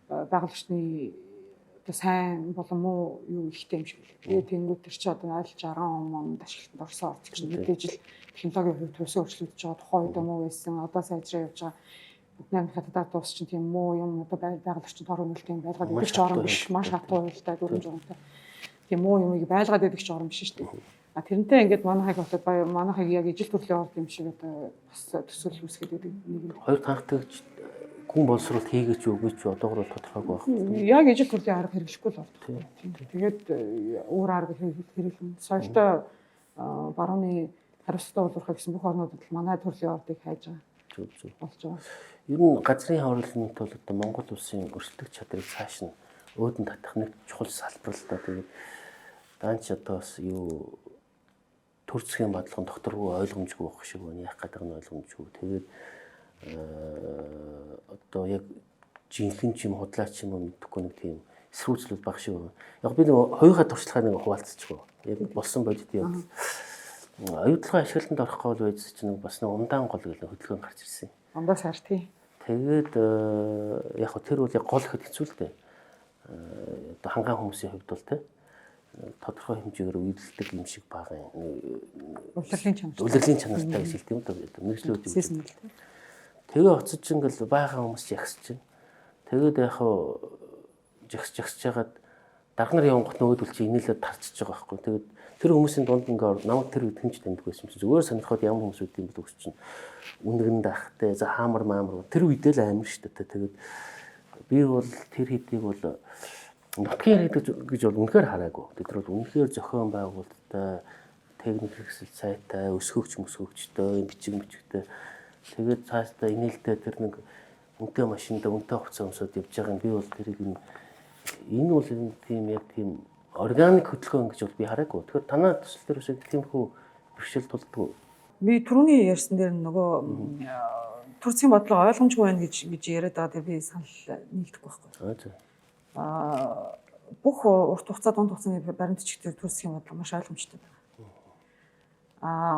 байгуулагчны одоо сайн болон муу юу ихтэй юм шиг л. Тэгээд тэнгуү төр чи одоо аль 60 онд ашиглалтанд орсон орц гэж мэдээж л технологийн хувьд төсөө өөрчлөгдөж байгаа тухай үед муу байсан одоо сайжраа явж байгаа. Бидний хатадаар дуус чинь тийм муу юм одоо байгуулагчид тор хөнөөлтийн байлгаад идэх ч орон биш маш хатуу хуйлтай дүрм журамтай. Тийм муу юмыг байлгаад идэх ч орон биш шүү дээ. Тэрнтэй ингээд манайхыг болоод манайхыг яг ижил төрлийн орд юм шиг одоо бас төсөөл үүсгээд байдаг нэг юм. Хоёр танхтагч гүн боловсруулалт хийгээч үгүй ч одоогор тодорхойгүй байна. Яг ижил төрлийн арга хэрэглэхгүй л орд. Тэгээд өөр арга хэрэглэн соёлтой барууны хариуцлагатай уулуурхай гэсэн бүх орнуудад манай төрлийн ордыг хайж байгаа. Болж байгаа. Ер нь газрын хор хэлмэд бол одоо Монгол улсын өрсөлдөх чадрыг цааш нь өөдөн татах нэг чухал салбар л да. Тэгээд даанч одоо бас юу төр засгийн бодлогын докторгүй ойлгомжгүй байх шиг байна. Яах гэдэг нь ойлгомжгүй. Тэгээд одоо яг жинхэнэ ч юм худлаач юм мэдхгүй нэг тийм эсрүүцлүүд баг шиг байна. Яг би нэг хоёугаа туршлагаа нэг хуваалцчихгүй. Яг болсон бодит юм. Оюутлогын ашиглалтанд орох гол байж чинь бас нэг умдаан гол гэх хөдөлгөөн гарч ирсэн. Ундаа сар тий. Тэгээд яг тэр үл гол хэд хэцүү л дээ. Одоо хангаан хүмүүсийн хувьд бол тий тодорхой хэмжээгээр үйлдэлдэг юм шиг байгаа юм. Улирлын чанартай гэж хэлдэг юм да. Мэргэжлүүд юм. Тэгээ оцож ингээл байгаа хүмүүс жагсаж байна. Тэгээд яг жагсаж жагсаж хагаад дарга нар явангот нөгөөдөл чи инээлээд тарчиж байгаа байхгүй. Тэгээд тэр хүмүүсийн дунд ингээ намайг тэр үед хинж таньдаг байсан чинь зүгээр сонирхоод ямар хүмүүс үүд юм бол өгч чинь үнэгэнд ахтай за хаамар маамар тэр үедээ л амар шүү дээ. Тэгээд би бол тэр хэдийг бол нутгийн гэж бол үнэхээр хараагүй. Тэд нар бол үнэхээр зохион байгуулалттай техник хэрэгсэл сайтай өсгөгч мөсгөгчтэй бичигтэй тэгээд цаашдаа инээлтэй тэр нэг үнэтэй машинда үнэтэй хувцас өмсөд явж байгаа юм би бол тэрийг энэ бол тийм яг тийм органик хөдөлгөөн гэж бол би хараагүй. Тэгэхээр танаа төсөл дээр үсэг тиймхүү бэрхшээл тулддаг. Би түрүүний ярьсан дээр нөгөө Турцийн бодлого ойлгомжгүй байна гэж яриад байгаа дээр би санал нийлдэхгүй байхгүй. Бүх урт хугацаа дунд хугацааны баримтчигтэр Турцийн бодлого маш ойлгомжтой байна.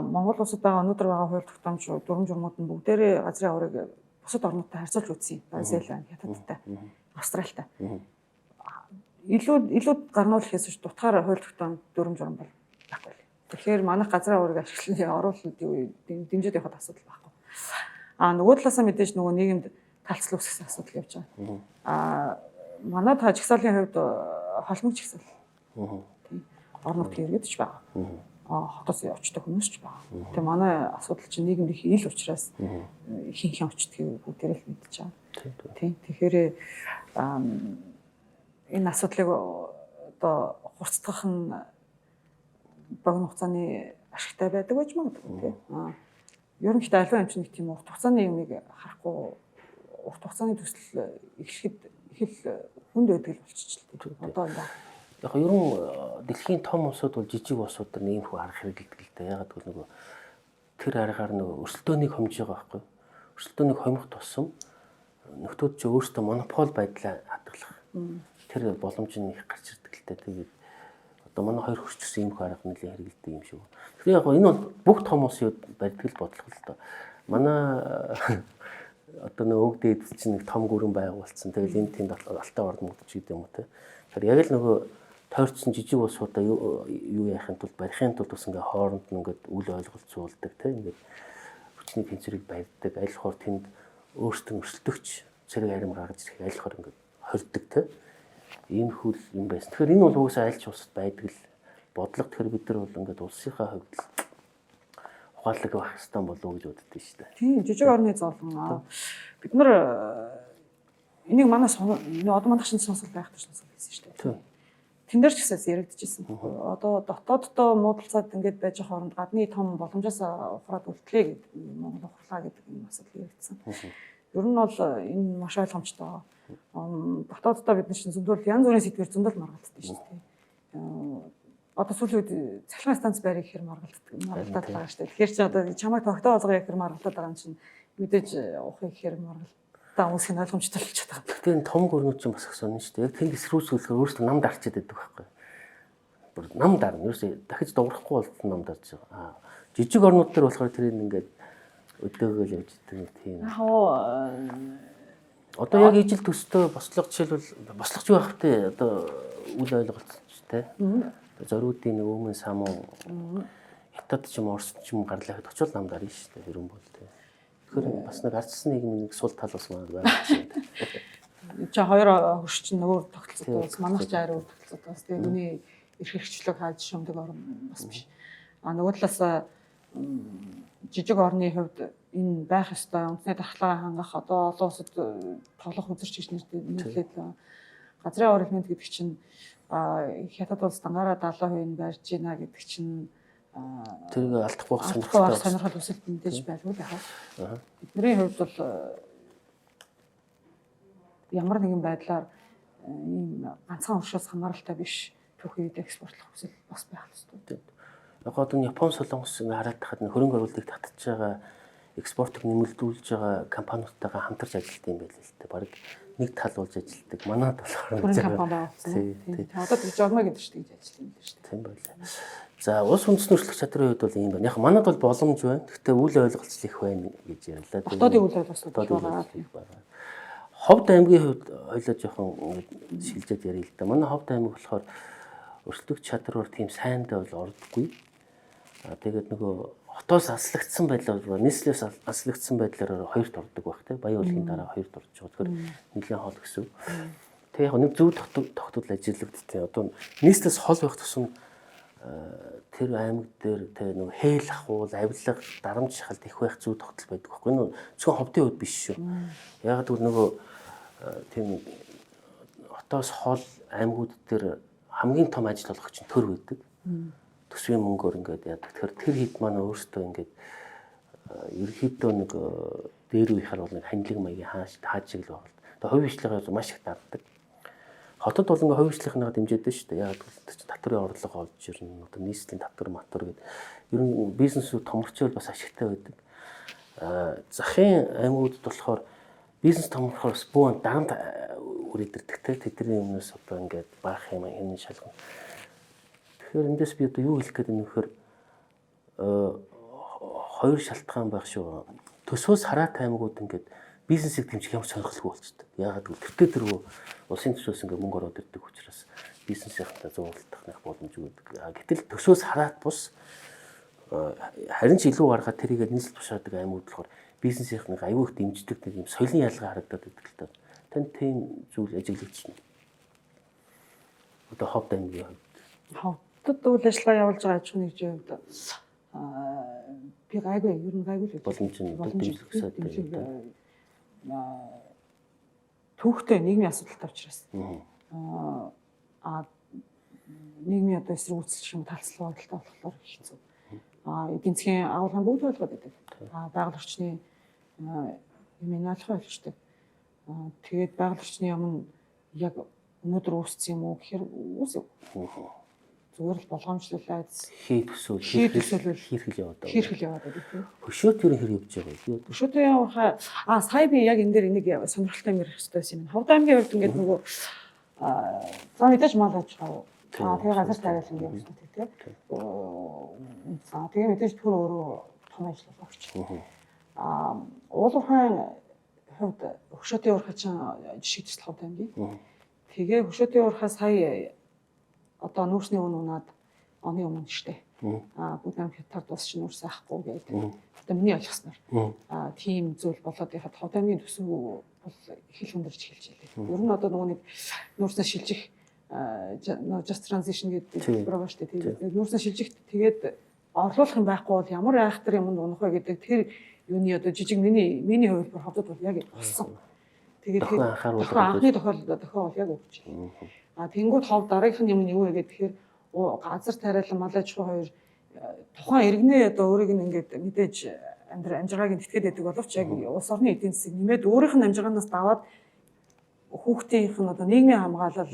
Монгол улсад байгаа өнөөдөр байгаа хууль тогтоомж дүрм журмууд нь бүгдээрээ газрын аварыг бусад орнуудтай харьцуулж үзье. Зеланд, Хятадтай, Австралитай. Илүү гарнуул хийсэн дутгаар хууль тогтоомж дүрм журм бол байхгүй. Тэгэхээр манайх газрын аварыг ашиглан оруулалт дэмжиж явахад асуудал байхгүй. Нөгөө талаасаа мэдээж нөгөө нийгэмд талцлал үүсгэсэн асуудал явж байгаа. Манай Тажикстаны хувьд холмог чигсэл. Орнууд хэрэгдэж байгаа. Хотоос очдог хүмүүс ч байгаа. Тэгээ манай асуудал чинь нийгэмд их ил учраас хин очдгийг бүгдээрээ л мэдчихэж байгаа. Тийм. Тэгэхээр энэ асуудлыг одоо хурцдах нь богино хугацааны ашигтай байдаг гэж магадгүй тийм. Ерөнхийдөө аливаа юм чинь нэг тийм урт хугацааны юмыг харахгүй урт хугацааны төсөл эхлэхэд их л хүнд байдаг л болчихчихлээ. Одоо энэ яг ер нь дэлхийн том улсууд бол жижиг улсууд нар ийм хүү арга хэрэглэдэг л дээ. Ягаад гэвэл нөгөө тэр аргаар нөгөө өрсөлдөөнийг хомж байгаа байхгүй. Өрсөлдөөнийг хомих тусам нөхдүүд ч өөрсдөө монопол байдлаа хадгалах. Тэр боломж нь их гарч ирдэг л дээ. Тэгээд одоо манай хоёр хурцсан ийм хүү арга нэлээд хэрэглэдэг юм шиг. Тэгэхээр яг энэ бол бүх том улсууд барьдаг л бодлого л доо. Манай одоо нөгөө өгдөөд чинь нэг том гүрэн байгуулсан. Тэгэл энэ тэнд алтай орн мөгдөж гэдэг юм уу те. Тэгэхээр яг л нөгөө тойрцсон жижиг улсуудаа юу яахын тулд барихын тулд бас ингээ хооронд нь ингээд үл ойлголцуулдаг тийм ингээд хүчний тэнцвэрийг барьдаг аль хоор тэнд өөрсдөө өрсөлдөгч цэрэг арим гаргаж ирэх аль хоор ингээд хордог тийм ийм хөл юм байсан. Тэгэхээр энэ бол угсаа альч улсад байдаг л бодлого. Тэгэхээр бид нар бол ингээд улсынхаа хувьд ухаалаг байх хэрэгтэй болов уу гэж боддоо шүү дээ. Тийм жижиг орны зовлон бид нар энийг манай одоо манай шинэ сонсол байх гэж сонсол хийсэн шүү дээ. Тэн дээр ч гэсэн яригдчихсэн. Одоо дотооддоо муудалцаад ингээд байж байгаа хооронд гадны том боломжоос ухраад үлдлээ гэдэг Монгол ухрлаа гэдэг юм асуудал яригдсан. Ер нь бол энэ маш ойлгомжтой. Дотооддоо бид нар чинь зөндөл янз бүрийн сэдвэр зөндөл маргалддаг шүү дээ. Одоо сүүлийн үед цахилгаан станц байрыг ихээр маргалдаад байгаа шүү дээ. Тэгэхээр чи одоо чамайг тогтоо олгоё гэхээр маргалдаад байгаа юм чинь мэдээж ухыг ихээр маргалдаа үсэх нь ойлгомжтой болчиход байгаа. Гэхдээ энэ том гүрнүүд чинь бас их сонин шүү дээ. Яг тэнд эсрүүцүүлэхээр өөрөөсөө нам дарчаад байдаг байхгүй. Бүр нам дарна. Ерөөсөө дахиж дуурахгүй бол нам дарж байгаа. Жижиг орнууд төр болохоор тэрийг ингээд өдөөгөл явж идэг тийм. Одоо яг ижил төстэй бослого жишээлбэл бослогч байх те одоо үл ойлголцтой. Зориудын нэг өмнө самуу хятад ч юм орсд ч юм гарлахад очил нам дарна шүү дээ. Хэрэн бол те. Тэгэхээр бас нэг ардсан нийгмийн нэг сул тал бас маань байна. Чи хоёр хөрш чинь өөр тогтолцоо бас манайх ч арай өөр тогтолцоо бас тэгээ хүний эрх хэрэгчлэг хааж шумдаг орн бас биш. Нөгөө талаас жижиг орны хувьд энэ байх ёстой үндэсний дархлаа хангах одоо олон улсад тоглох үзэрч гэж нэрлээд газрын аварга мэд гэдэг чинь Хятад улс дангаараа 70% барьж гинэ гэдэг чинь тэрийг алдах байх сонирхол өсөлт мэдээж байлгүй яхаа. Бидний хувьд бол ямар нэгэн байдлаар ийм ганцхан оршоос хамааралтай биш түүхийд экспортлох хүсэл бас байх ёстой. Яг одоо Япон солонгос хараад тахад хөрөнгө оруулалтыг татж байгаа экспортыг нэмэгдүүлж байгаа компаниудтайгаа хамтарч ажилладаг юм байл л дээ. Бараг нэг тал болж ажилладаг. Манайд болохоор тийм. Одоо тэр жогмаг гэдэг чинь гэж ажилладаг юм шүү дээ. Тийм байлаа. За улс үндэстний өршлөх чадрын хувьд бол юм байна. Яг манайд бол боломж байна. Гэхдээ үл ойлголцол их байна гэж ярьлаа. Хотоодын үл ойлголцол байгаа. Ховд аймгийн хувьд ойлоо жоохон шилжээд ярил л да. Манай Ховд аймаг болохоор өршлөх чадраар тийм сайндаа бол ордоггүй. Тэгээд нөгөө хотоос аслагдсан байдлаар нийслэлээс аслагдсан байдлаар хоёрт ордог байх тийм. Баян уулын дараа хоёрт орж байгаа. Тэгэхээр нэлийн хоол гэсэн. Тэгээ яг нэг зөв тогтвол ажиглагдтiin. Одоо нийслэлээс хол байх тусам тэр аймаг дээр тэгээ нэг хээл ахуул, авилга, дарамт шахалт их байх зөв тогтол байдаг байхгүй юу? Зөвхөн ховдын хувьд биш шүү. Яг тэгвэл нөгөө тийм хотоос хол аймагуд дээр хамгийн том ажил олгогч нь төр байдаг. Төсвийн мөнгөөр ингээд яадаг. Тэгэхээр тэр хэд маань өөрсдөө ингээд ерөнхийдөө нэг дээр үеийнхаар бол нэг хандлаг маягийн хааж шиг л байна. Тэгээ хувь бичлэгээ маш их дарддаг. Хотод бол ингээ хувь бичлэгнийгаа дэмжээдэж шүү дээ. Яг л татврын орлого олж ирнэ. Одоо нийслэлийн татвар матвар гэдэг. Ер нь бизнесүүд томорчвол бас ашигтай байдаг. Захын аймагуудад болохоор бизнес томорхоор бас бүүн дарамт үрээдэрдэг те. Тэдний өмнөөс одоо ингээд баах юм энэ шалгана. Тэгэхээр эндээс би одоо юу хэлэх гээд байна вэ гэхээр хоёр шалтгаан байх шүү. Төсвөөс хараат аймагуд ингээд бизнесийг дэмжих ямар сонирхолгүй болчихдог. Яагаад гэвэл тэртээ улсын төсвөөс ингээд мөнгө ороод ирдэг учраас бизнесийнхэнтэй зууралдах нэг боломж өгдөг. Гэтэл төсвөөс хараат бус харин ч илүү гаргаад тэрийгээ нийслэл тушаадаг аймагуд болохоор бизнесийнхнийг аюу их дэмждэг нэг юм соёлын ялгаа харагдаад байдаг л та. Танд тийм зүйл ажиглагдчихна. Одоо ховд аймгийн ховдод үйл ажиллагаа явуулж байгаа аж ахуйн нэгжийн хувьд би гайгүй ер нь гайгүй л боломжтой түүхтэй нийгмийн асуудалтай учраас нийгмийн одоо эсрэг үйлчлэх юм талцлага бодолтой болохоор хэцүү. Эдийн засгийн агуулгын бүгд болгоод байдаг. Байгаль орчны юм ойлгох байлждаг. Тэгээд байгаль орчны юм яг өнөөдөр үүссэн юм уу гэхээр үүсэв. Зүгээр л болгоомжлуулаад хийрхэл яваад байгаа. Хөшөөт юу хэр явж байгаа вэ? Хөшөөт явахаа сая би яг энэ дээр энийг сонирхолтой юм ярих хэрэгтэй байсан юм. Ховд аймгийн хувьд ингээд нөгөө за мэдээж мал аж ахуй тэгээ газар тариалан юм тийм тийм. Тэгээ мэдээж түр өөрөө том ажиллах өгч. Уулуурхайн хувьд хөшөөтийн урхаа чинь жишээ төсөл ховд аймгийн. Тэгээ хөшөөтийн урхаа сая одоо нүүрсний унаад оны өмнө штэ. Бүгд нам хятад тусч нүүрс ахгүй гэдэг. Одоо миний ойлгосноор тийм зүйл болоод яхад ховд аймгийн төсөв бол их л өндөрч хэлж байлээ. Ер нь одоо нөгөө нэг нүүрснээ шилжих just transition гэдэг програм штэ. Тэгээд нүүрснээ шилжих тэгээд орлуулах юм байхгүй бол ямар айхтар юмд унах вэ гэдэг тэр юуны одоо жижиг миний хувьд ховдод бол яг болсон. Тэгээд анхны тохиол яг өгч. Тэнгүүд хов дараагийнх нь юм нь юу вэ гэхээр газар тариалан мал аж ахуй хоёр тухайн иргэнээ одоо өөрийг нь ингээд мэдээж амжиргааг нь тэтгээд байдаг боловч яг улс орны эдийн засгийг нэмээд өөрийнх нь амжиргаанаас даваад хүүхдийнх нь одоо нийгмийн хамгаалал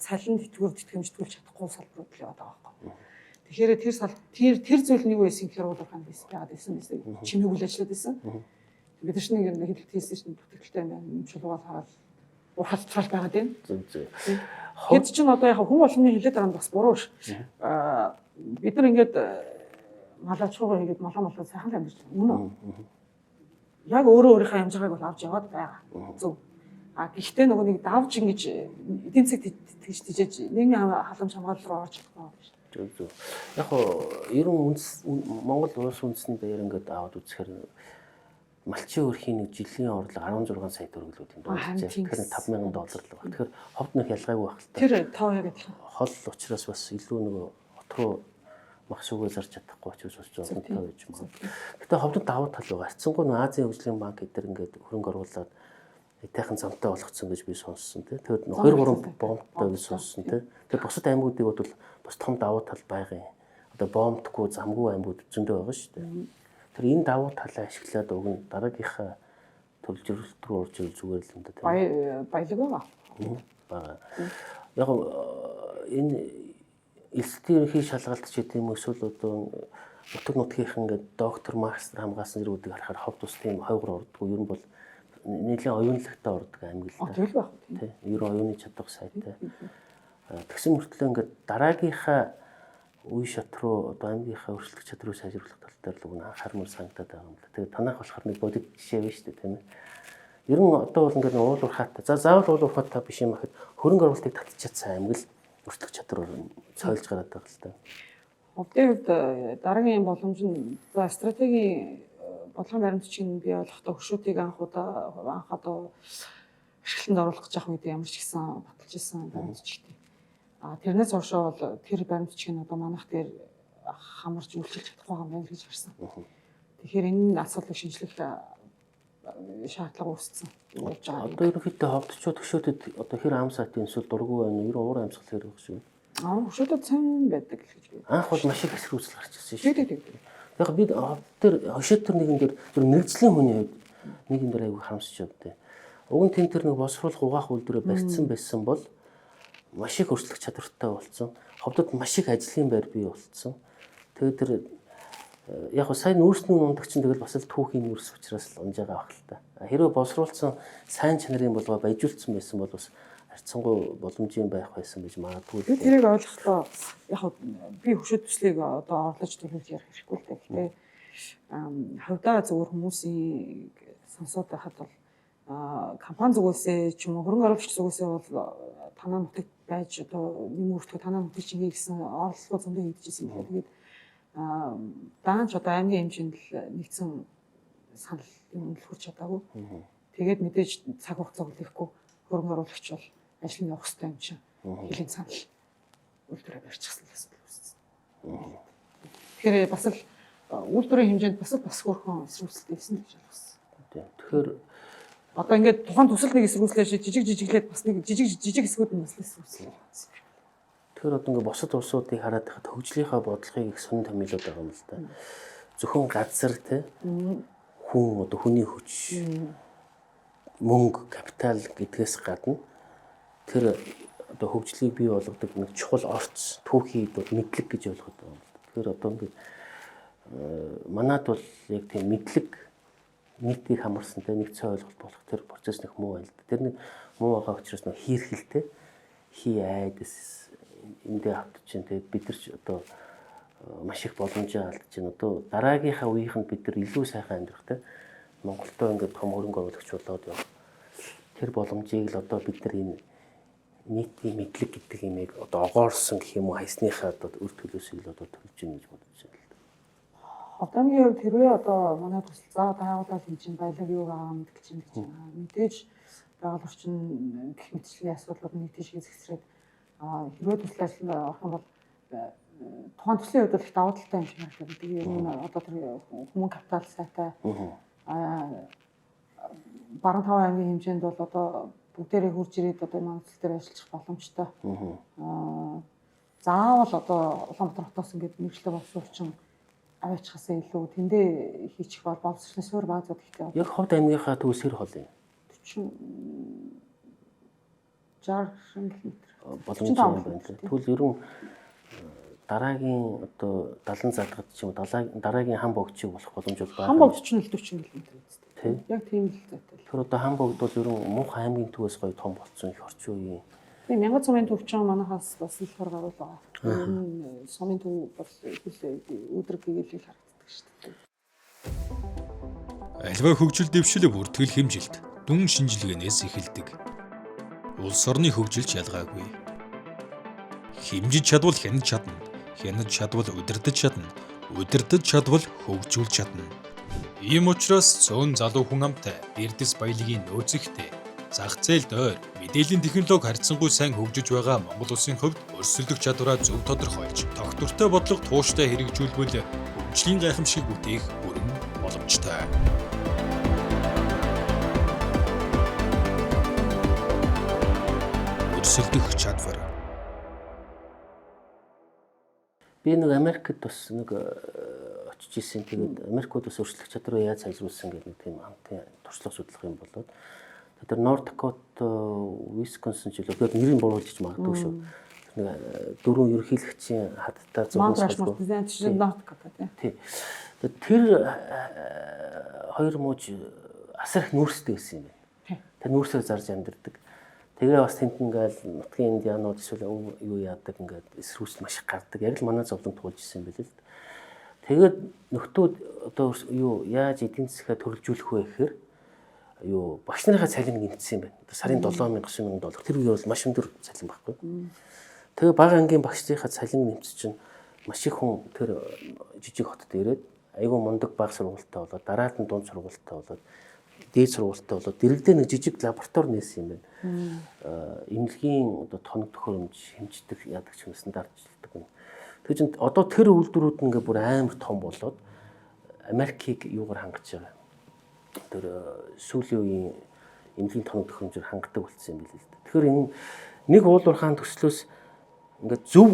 цалин тэтгэмжтгүүлж чадахгүй салбарууд л яваад байгаа байхгүй. Тэгэхээр тэр зүйл нь юу байсан гэхээр уулуурхайн байсан байгаад байсан гэсэн чимээг үйл ажиллаад байсан. Бид нар чинь нэг хэлэлт хийсэн чинь бүтгэлтэй байна. Юм чулуугаар хараад урхацрал байгаад байна. Хэд ч н одоо яг хүн болгоны хэлээд байгаа нь бас буруу ш. Бид нар ингээд мал аж ахуйгаа хийгээд молоо сайхан амьдарч байна. Яг өөрийнхөө амжиргааг бол авч яваад байгаа. Зөв. Гэхдээ нөгөө нэг давж ингэж эдийн засаг тэгж нийгмийн халамж хамгаалал руу орж чадахгүй байна ш. Зөв. Яг ер нь Монгол улс үндэсний даяар ингээд аваад үзэхээр малчин өрхийн нэг жилийн орлого 16 сая төгрөг юм байна. Тэгэхээр $5,000 л байна. Тэгэхээр ховд нэг ялгаагүй байх л та. Тэр тоо яг адилхан. Хол учраас бас илүү нөгөө хот руу мах шүүгээ зарж чадахгүй учраас бас жоохон тоо гэж юм байна. Гэтэ ховдод давуу тал байгаа. Эцсэнгүү нь Азийн хөгжлийн банк эдгээр ингээд хөрөнгө оруулаад этайхан замтай болгоцсон гэж би сонссон тийм. Тэгээд 2-3 бомбтой гэж сонссон тийм. Тэгээд бусад аймагуудыг бол бас том давуу тал байгаа юм. Одоо бомбтгүй замгүй аймагуд зөндөө байгаа шүү дээ. Тэр энэ давуу талаа ашиглаад уг нь дараагийнхаа төлөвлөлт рүү орж ирэх зүгээр л юм да тийм. Баялаг байгаа. Яг энэ элсдийн ерөнхий шалгалт ч гэдэг юм эсвэл одоо нутаг нутгийнхан ингээд доктор мастер хамгаалсан зэрэгүүдийг харахаар ховд ус тийм хойгор ордгоо ер нь бол нийлээ оюунлагтай ордог аймаг л да. Тийм байх тийм. Ер нь оюуны чадвар сайтай. Тэгсэн мөртлөө ингээд дараагийнхаа үе шат руу одоо аймгийнхаа өрсөлдөх чадрыг сайжруулах тал дээр л үн анхаармаар санагдаад байгаа юм л. Тэгээд танах болохоор нэг бодит жишээ байна шүү дээ тийм ээ. Ер нь одоо бол ингээд уулуурхаатай. За заавал уулуурхаатай биш юм ахэд хөрөнгө оруулалтыг татчихсан аймаг л өрсөлдөх чадвар цойлж гараад байгаа л та. Ховдын хувьд дараагийн боломж нь за стратегийн бодлогын баримтчийг бий болгохдоо хөшөөтийг анх одоо ашиглалтанд оруулах гэж явах үед ямар ч гэсэн баталж исэн баримтчигтэй. Тэрнээс хойшоо бол тэр баримтчиг нь одоо манайх дээр хамарч үйлчилж чадахгүй байгаа юм байна гэж харсан. Тэгэхээр энэ асуудлыг шинжлэх шаардлага үүссэн. Явж байгаа. Одоо ерөнхийдөө ховдчууд төшөөдөд одоо хэр ам сатын эсвэл дургу байна уу? Ер нь уур амьсгал хэрэг байх шүү. Хөшөөдөд сайн байдаг гэж би. Анх бол маш их эсрүүцэл гарч ирсэн шүү. Тэг. Яг бид тэр хошид төр нэгэн дээр зөв мэрэгжлийн хүний хувьд нэгэн дээр аягүй харамсч явдээ. Уг нь тэн тэр нэг босруулах угаах үйлдвэрээ барьцсан байсан бол маш их өршлөх чадвартай болсон. Ховдод маш их ажлын байр бий болсон. Тэгээд тэр яг хөө сайн нүүрсний ундаг чинь тэгэл бас л түүхийн нүүрс учраас л унж байгаа байх л та. Хэрвээ босруулсан сайн чанарын болгоо баяжуулсан байсан бол бас харьцангуй боломжийн байх байсан гэж магадгүй. Би тэрийг ойлгохдоо яг би хөшөөд төслийг одоо орлож төлөвлөж ярих хэрэггүй л дээ. Гэтэ хавдаа зөвхөн хүмүүсийн сонсоод байхад бол компани зүгөөсөө ч юм уу хөрөнгө оруулагч зүгөөсөө бол танаа нутагт байж одоо юм өртгөө танаа нутагт чингээ гэсэн орлого зөндөө хийдчихсэн юм. Тэгээд даанч одоо аймгийн хэмжээнд л нэгдсэн санал юм л хүрч чадаагүй. Тэгээд мэдээж цаг хугацаа үлдэхгүй хөрөнгө оруулагч бол ажил нь явах хэрэгтэй юм чинь хэлийн санал үйлдвэрээ барьчихсан л асуудал үүссэн. Тэгэхээр бас л үйлдвэрийн хэмжээнд бас хөрхөн эсрүүцэлтэй гэсэн гэж ойлгосон. Тэгэхээр одоо ингээд тухайн төсөл нэг эсрүүцлээ жижиглээд бас нэг жижиг хэсгүүд нь бас эсрүүцлээ. тэгэхээр одоо ингээ босод улсуудыг хараад байхад хөгжлийнхаа бодлогыг их сонин томилоод байгаа юм л да. Зөвхөн газар те хүн одоо хүний хүч мөнгө капитал гэдгээс гадна тэр одоо хөгжлийг бий болгодог нэг чухал орц түүхий мэдлэг гэж ойлгоод байгаа юм. Тэгэхээр одоо ингээ манад бол яг тийм мэдлэг нийтийг хамарсантай нэг цай ойлголт болох тэр процесс нэг муу байл. Тэр нэг муу байгаа учраас нэг хийрхэлтэй хий айдас эндээ автж чинь тэгээд бид нар ч одоо маш их боломжоо алдаж байна. Одоо дараагийнхаа үеийнхэнд бид нар илүү сайхан амьдрах те Монголдоо ингээд том хөрөнгө оруулагч болоод явах. Тэр боломжийг л одоо бид нар энэ нийтийн мэдлэг гэдэг юмыг одоо огоорсон гэх юм уу хайсныхаа одоо үр төлөөсөө л одоо төлж гин гэж бодож байна. Одоогийн хувьд хэрвээ одоо манай төсөл заа байгуулалт хийж чинь баялаг юу байгаа юм гэж байна. Мэдээж байгаль орчин гэх мэтчлийн асуудлууд нэг тийшээ зэгсрээд хэрвээ төсөл ажил авах юм бол тухайн төслийн хувьд их давуу талтай юм шиг байна. Тэгээ ер нь одоо тэр хүмүүн капитал сайтай баруун таван аймгийн хэмжээнд бол одоо бүгдээрээ хурж ирээд одоо манай төсөл дээр ажиллах боломжтой. Заавал одоо Улаанбаатар хотоос ингээд мэргэжлээ болсон учраас аваачихсаа илүү тэндээ хийчих бол боловсролын суурь баазууд ихтэй. Яг Ховд аймгийнхаа төвс хэр хол юм? 60 км боломжтой юм байна. Тэгвэл ерөн дараагийн одоо 70 задгад ч юм уу дараагийн хам богдчиг болох боломж бол байгаа. Хам богдч нь 40 км үстэй. Яг тийм л зайтай. Тэр одоо хам богд бол ерөн мух аймгийн төвөөс гоё том болсон их орчин үеийн. Би 1000 сумын төвчөн манахаас бас их гаргал байгаа. Энэ сумын төв бол өдрөг гэгээлэл харагддаг шүү дээ. Альва хөгжил дэвшил бүртгэл хэмжилт дүн шинжилгээнээс эхэлдэг. Улс орны хөгжилч ялгаагүй. Хэмжиж чадвал хянаж чадна. Хянаж чадвал удирдах чадна. Удирдах чадвал хөгжүүлж чадна. Ийм учраас цөөн залуу хүн амтай эрдэс баялагын нөөцөгтэй зах зээл дээр мэдээллийн технологи харьцангуй сайн хөгжиж байгаа Монгол улсын хувьд өрсөлдөх чадвараа зөв тодорхойлж, тогтвортой бодлого тууштай хэрэгжүүлбэл хөгжлийн гайхамшиг бүтээх бүрэн боломжтой. Өрсөлдөх чадвар. Би нэг Америкт бас нэг очиж ирсэн. Тэгээд Америкууд бас өрсөлдөх чадвараа яаж сайжруулсан гэх нэг тийм хамтын туршлага судлах юм болоод тэр North Dakota, Wisconsin ч үлээ нэрийг буруулж иж магадгүй шүү. Нэг дөрвөн ерөнхийлөгчийн хадтай зургуулсан. North Dakota тий. Тэр хоёр мууж асар их нүүрстэй байсан юм байна. Тэр нүүрсээр зарж амьдэрдэг. Тэгээ бас тэнд ингээл нутгийн индианууд эсвэл юу яадаг ингээд эсрүүцэл маш их гардаг. Яг л манай зовлон туулж ирсэн юм байл л. Тэгээд нөхдүүд одоо юу яаж эдийн засгаа төрөлжүүлэх вэ гэхээр юу багш нарынхаа цалин гинцсэн юм байна. Сарын 7,000 $. Тэр үе бол маш өндөр цалин байхгүй. Тэгээ бага ангийн багшийнхаа цалин нэмц чинь маш их хүн тэр жижиг хотод ирээд айгүй мундаг бага сургуультай болоод дараад нь дунд сургуультай болоод дээд сургуультай болоод дэрэгдээ нэг жижиг лаборатори нээсэн юм байна. Эмнэлгийн одоо тоног төхөөрөмж хэмждэг яадаг ч юм стандартжилдаг юм. Тэгэхээр чинь одоо тэр үйлдвэрүүд ингээ бүр амар том болоод Америкийг юугаар хангаж байгаа. Тэр сүүлийн үеийн эмнэлгийн тоног төхөөрөмжөөр хангадаг болсон юм билээ л дээ. Тэгэхээр энэ нэг уулуурхаан төслөөс ингээ зөв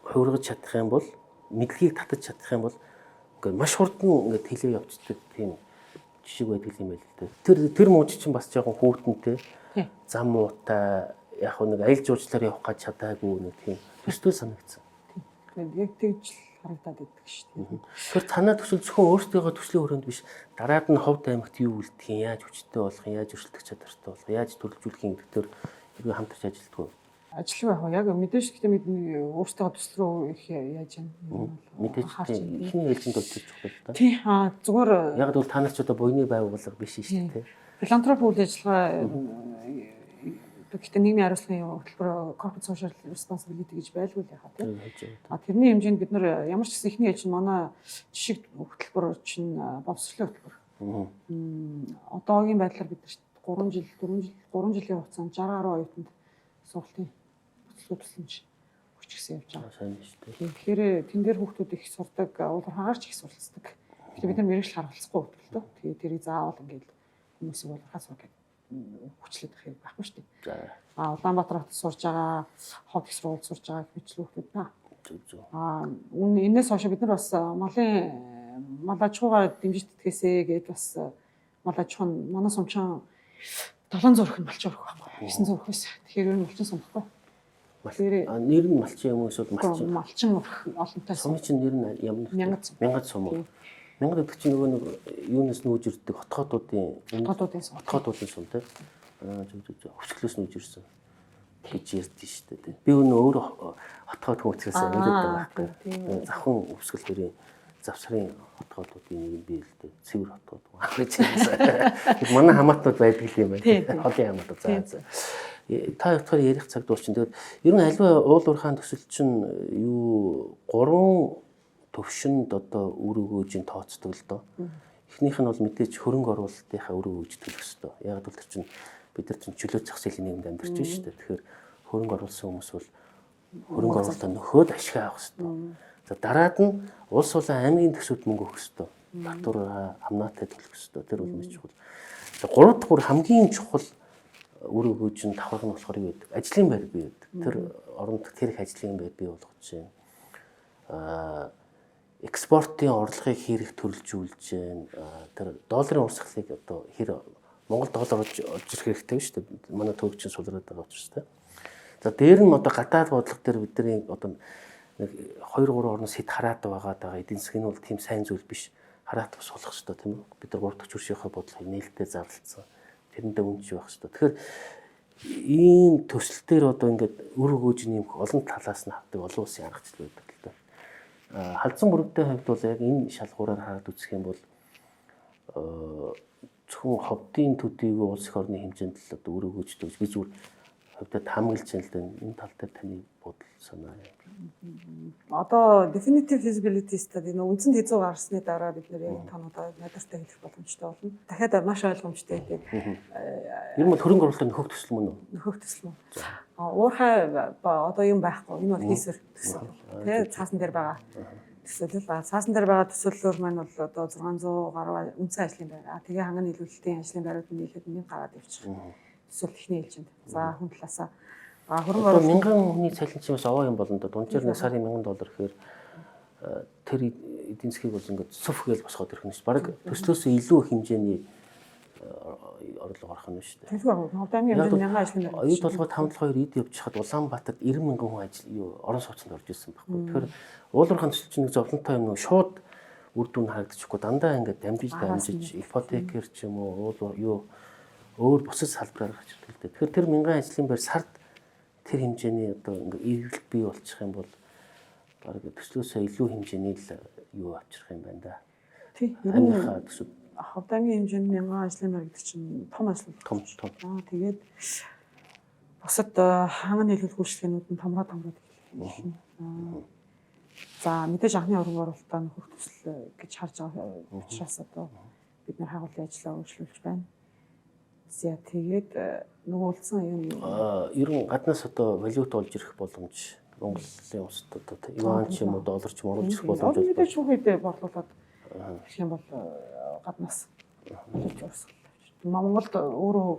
хувиргаж чадах юм бол мэдлэгийг татаж чадах юм бол ингээ маш хурдан ингээ хэлээ явцдаг тийм жишг байдаг юм байл л дээ. Тэр мууч чинь бас жоохон хүүтэнтэй зам муутай яг нэг аялал жуулчлалаар явах гэж чадаагүй нэг тийм төстэй санагдсан. Тэгээд яг тэгж харагдаад байдаг шүү дээ. Тэгэхээр танаа төсөл зөвхөн өөртөөгөө төслийн өрөөнд биш дараад нь ховд аймагт юу үлдэх юм, яаж хүчтэй болох юм, яаж өршөлтөх чадвартай болох юм, яаж төрөлжүүлэх юм гэдгээр хэрэг хамтарч ажилладаг уу? Ажиллах байх. Яг мэдээж гэхдээ өөртөө төсөл рүү их яаж юм. Мэдээж ихний ээлжинд болж байгаа л да. Тий. Зүгээр Яг бол та нар ч одоо буйны байгууллага биш шүү дээ. филантроп үйл ажиллагаа гэхдээ нийгмийн хариуцлагын хөтөлбөр corporate social responsibility гэж байлгүй л яхаа тийм. Тэрний хэмжээнд бид нар ямар ч гэсэн ихний ээлж нь манай жишг хөтөлбөр чинь боловсролын хөтөлбөр. Одоогийн байдлаар бид нар 3 жилийн хугацаанд 60 гаруй оюутанд сургалтын хөтөлбөр тусламж өгч гисэн явж байгаа. Сайн шүү дээ. Тэгэхээр тэн дээр хүүхдүүд их сурдаг, уулархаагаарч их суралцдаг. Тэгэхээр бид нар мэрэгжил харуулцахгүй хөтөлбөр. Тэгээд тэрийг заавал ингээд хүмүүсийг уулархаа сур гэдэг хүчлээд их байхгүй шүү дээ. Улаанбаатар хотод сурж байгаа, хот их сургуульд сурж байгаа хэмжил хүүхдүүд ба. Энээс хойш бид нар бас мал аж ахуйгаа дэмжиж тэтгэсэй гэдээ бас мал аж ахуй нь манай сумчин 700 өрх нь малчин өрх байхгүй 900 өрх байсан. Тэгэхээр ер нь малчин сум байхгүй. Нэр нь малчин юм уу эсвэл малчин өрх олонтой сум чинь нэр нь ямар мянгад сум уу? Мянгад гэдэг чинь нөгөө нэг юунаас нүүж ирдэг хотгоодуудын сум тийм. Хөсгөлөөс нүүж ирсэн гэж ярьдэн шүү дээ. Би өөр хотгоод хүмүүцгээс яриад байгаа байхгүй. Завхан өвсгөлөрийн завсрын хотгоодуудын нэг юм би л дээ. Цэвэр хотгоод байгаа. Манай хамаатнууд байдаг юм байна. Холын хамаатнууд заа. Та ятгаар ярих цаг дуусчин. Тэгээд ер нь аливаа уулуурхаан төсөл чинь юу 3 төвшөнд одоо үр өгөөжийн тооцдог л доо. Эхнийх нь бол мэдээж хөрөнгө оруулалтынхаа үр өгөөж төлөх ёстой. Яг бол тэр чинь бид нар чинь чөлөө зах зээлийн нийгэмд амьдарч байна шүү дээ. Тэгэхээр хөрөнгө оруулсан хүмүүс бол хөрөнгө оруулалтаа нөхөөд ашиг авах ёстой. За дараад нь улс улаан аймгийн төсөвт мөнгө өгөх ёстой. Татвар хамнаатай төлөх ёстой. Тэр бол маш чухал. За 3 дахь хамгийн чухал үр өгөөж нь давхарх нь болохоор юу гэдэг? Ажлын байр бий гэдэг. Тэр оронд тэр их ажлын байр бий болгож байна. Экспортын орлогыг хэрэг төрөлжүүлж байна. Тэр долларын урсгалыг одоо Монгол доллар олж ирэх хэрэгтэй шүү дээ. Манай төгсчин сулраад байгаа учраас тийм. За дээр нь одоо гадаад бодлого дээр бидний одоо нэг 2-3 орноос хэд хараат байгаа эдийн засгийн нь бол тийм сайн зүйл биш. Хараат бас болох хэрэгтэй тийм үү? Бид нар 3 дахь төршийнхөө бодлогыг нээлттэй зарлалцсан. Тэрэндээ үнж байх хэрэгтэй. Тэгэхээр ийм төсөл дээр одоо ингээд үр өгөөж нэмэх олон талаас нь авдаг олон улсын аргачлал байдаг л дээ. Халдсан бүрэгдэхүүн хувьд бол яг энэ шалгуураар хараад үзэх юм бол зөвхөн ховдын төдийгүй улс их орны хэмжээнд л одоо үр өгөөж төгс би зүгээр хувьдад хамгаалж байна л да энэ тал дээр таны бодол санаа юм. Одоо definitive feasibility study нөө үндсэнд хэзээ гарсны дараа бид нэр яг тануудаа найдвартай хэлэх боломжтой болно. Дахиад маш ойлгомжтой гэдэг. Ер нь хөрөнгө оруулалтын нөхөх төсөл мөн үү? Нөхөх төсөл мөн. Уурхай одоо юм байхгүй. Энэ бол хийсвэр төсөл. Тэ цаасан дээр байгаа төсөл ба цаасан дээр байгаа төсөллөөр маань бол одоо 600 гаруй үндсэн ажлын байр. Тэгээ ханган нийлүүлэлтийн ажлын байрууд нийлээд нэг гараад явчих. Төсөл ихний ээлжинд. За хүн талаасаа хөрөнгө оруулалт 1000 хүний цалинчаас овоо юм болно да. Дунджаар нэг сарын $1000 гэхээр тэр эдийн засгийг бол ингээд сүф гээл босгоод ирэх нь шүү. Бараг төслөөсөө илүү их хэмжээний орлого гарах нь шүү дээ. Тэгэхээр хавдаамын хэмжээнд 1000 ажлын байр. Оюут толгой 572 эд явж хахад Улаанбаатарт 90,000 хүн орон сууцнд орж ирсэн байхгүй. Тэгэхээр уулуурхаан төсөл чинь нэг зовлонтой юм шууд үр дүн харагдчихгүй дандаа ингээд дамжиж ипотекээр ч юм уу өөр бусад салбараар гарч ирдэг л дээ. Тэгэхээр тэр 1000 ажлын байр сард тэр хэмжээний одоо ингээд эргэлт бий болчих юм бол баг төслөөсөө илүү хэмжээний л юу авчрах юм байна да. Тий. Амийнхаа төсөв хавдаамын хэмжээнд 1000 ажлын байр гэдэг чинь том ажил. Том. Тэгээд бусад ханган нийлүүлэх үйлчлэгнүүд нь томроод эхэлнэ. За мэдээж анхны хөрөнгө оруулалтаа нөхөх төсөл гэж харж байгаа учраас одоо бид нар хагуулын ажлаа үргэлжлүүлж байна. За тэгээд нөгөө үлдсэн юм Ер нь гаднаас одоо валют олж ирэх боломж Монголын улсад одоо юан ч юм уу доллар ч юм оруулж ирэх боломж одоо мэдээж шүүхийдээ борлуулад гэх юм бол гаднаас олж урсгал. Монголд өөрөө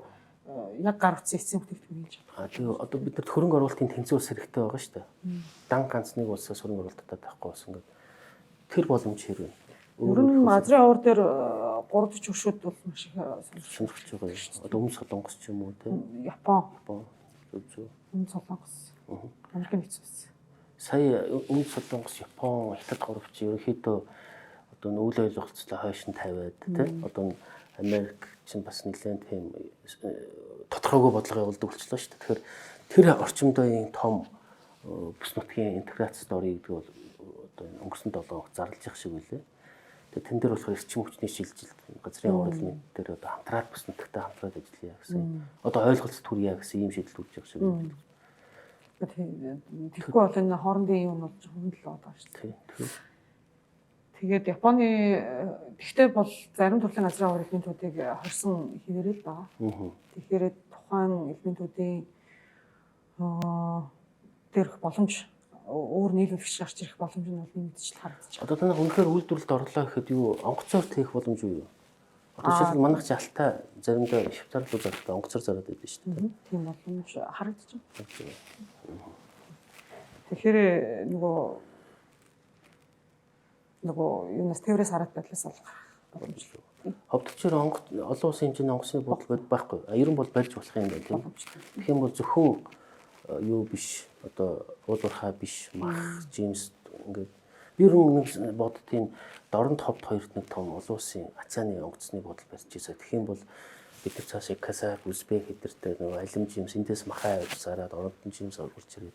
яг гар утсан эцсийн бүтээгдэхүүн хийж чадах. Тэгээ одоо бид нар хөрөнгө оруулалтын тэнцвэр хэрэгтэй байгаа шүү дээ. Дан ганц нэг улсаас хөрөнгө оруулалтад байхгүй бас ингээд тэр боломж хэрэг. Ер нь азрын авар дээр 3-4 өшөөд бол маш их сонирхож байгаа юм. Одоо өмнө Солонгос ч юм уу те. Япон, Зөв. өмнө Солонгос, Америк нэгдсэн улс. Сая өмнө Солонгос, Япон, Хятад гуравч ерөнхийдөө одоо нүүл ойлголцлоо хойш нь тавиад те. Одоо Америк чинь бас нэлээд тийм тодорхойгүй бодлого явуулдаг болчихлоо шүү дээ. Тэгэхээр тэр орчимдоо том бүс нутгийн интеграцид орё гэдэг бол одоо өнгөрсөн 7 хоног зарлж явах шиг үлээ. Тэгээ тэн дээр болохоор эрчим хүчний шилжилт, газрын урлагийн дээр одоо хамтраад бүс нутагтай хамтраад ажиллая гэсэн. Одоо ойлголт төрья гэсэн ийм шийдэл үүсэж явах шиг үлээ. Тэгэхгүй бол энэ хоорондын юм бол зөвхөн л байгаа шүү дээ. Тийм. Тэгээд Японы тэгтээ бол зарим төрлийн азрын авар элементүүдийг хорсон хэвээрээ л байгаа. Тэгэхээр тухайн элементүүдийн дээрх боломж өөр нийлүүлэгч гарч ирэх боломж нь бол нэмэгдэж харагдаж байна. Одоо танах үнэхээр үйлдвэрлэлд орлоо гэхэд юу онгоцоор хийх боломж юу? Одоо жишээлбэл манайх ч алтай заримдаа Швейцар руу зарахтаа онгоцоор зараад байдаг шүү дээ. Тийм боломж харагдаж байна. Тэгэхээр нөгөө юунаас тээврээс хараад байдлаас олох боломжтой. Ховдчор олон улсын хэмжээний онгоцны бодол байхгүй. Ер нь бол барьж болох юм байна тийм. Тэгэх юм бол зөвхөн юу биш одоо уулуурхаа биш мах жимс ингээд ер нь нэг бодтын дорнод ховд хоёрт нэг том олон улсын ацааны онгоцны бодол барьж ийсаа. Тэгэх юм бол бид нар цаашаа Казах, Узбек хэдэртэй нөгөө алим жимс эндээс махаа авсараад орон жимс оруулж ирээд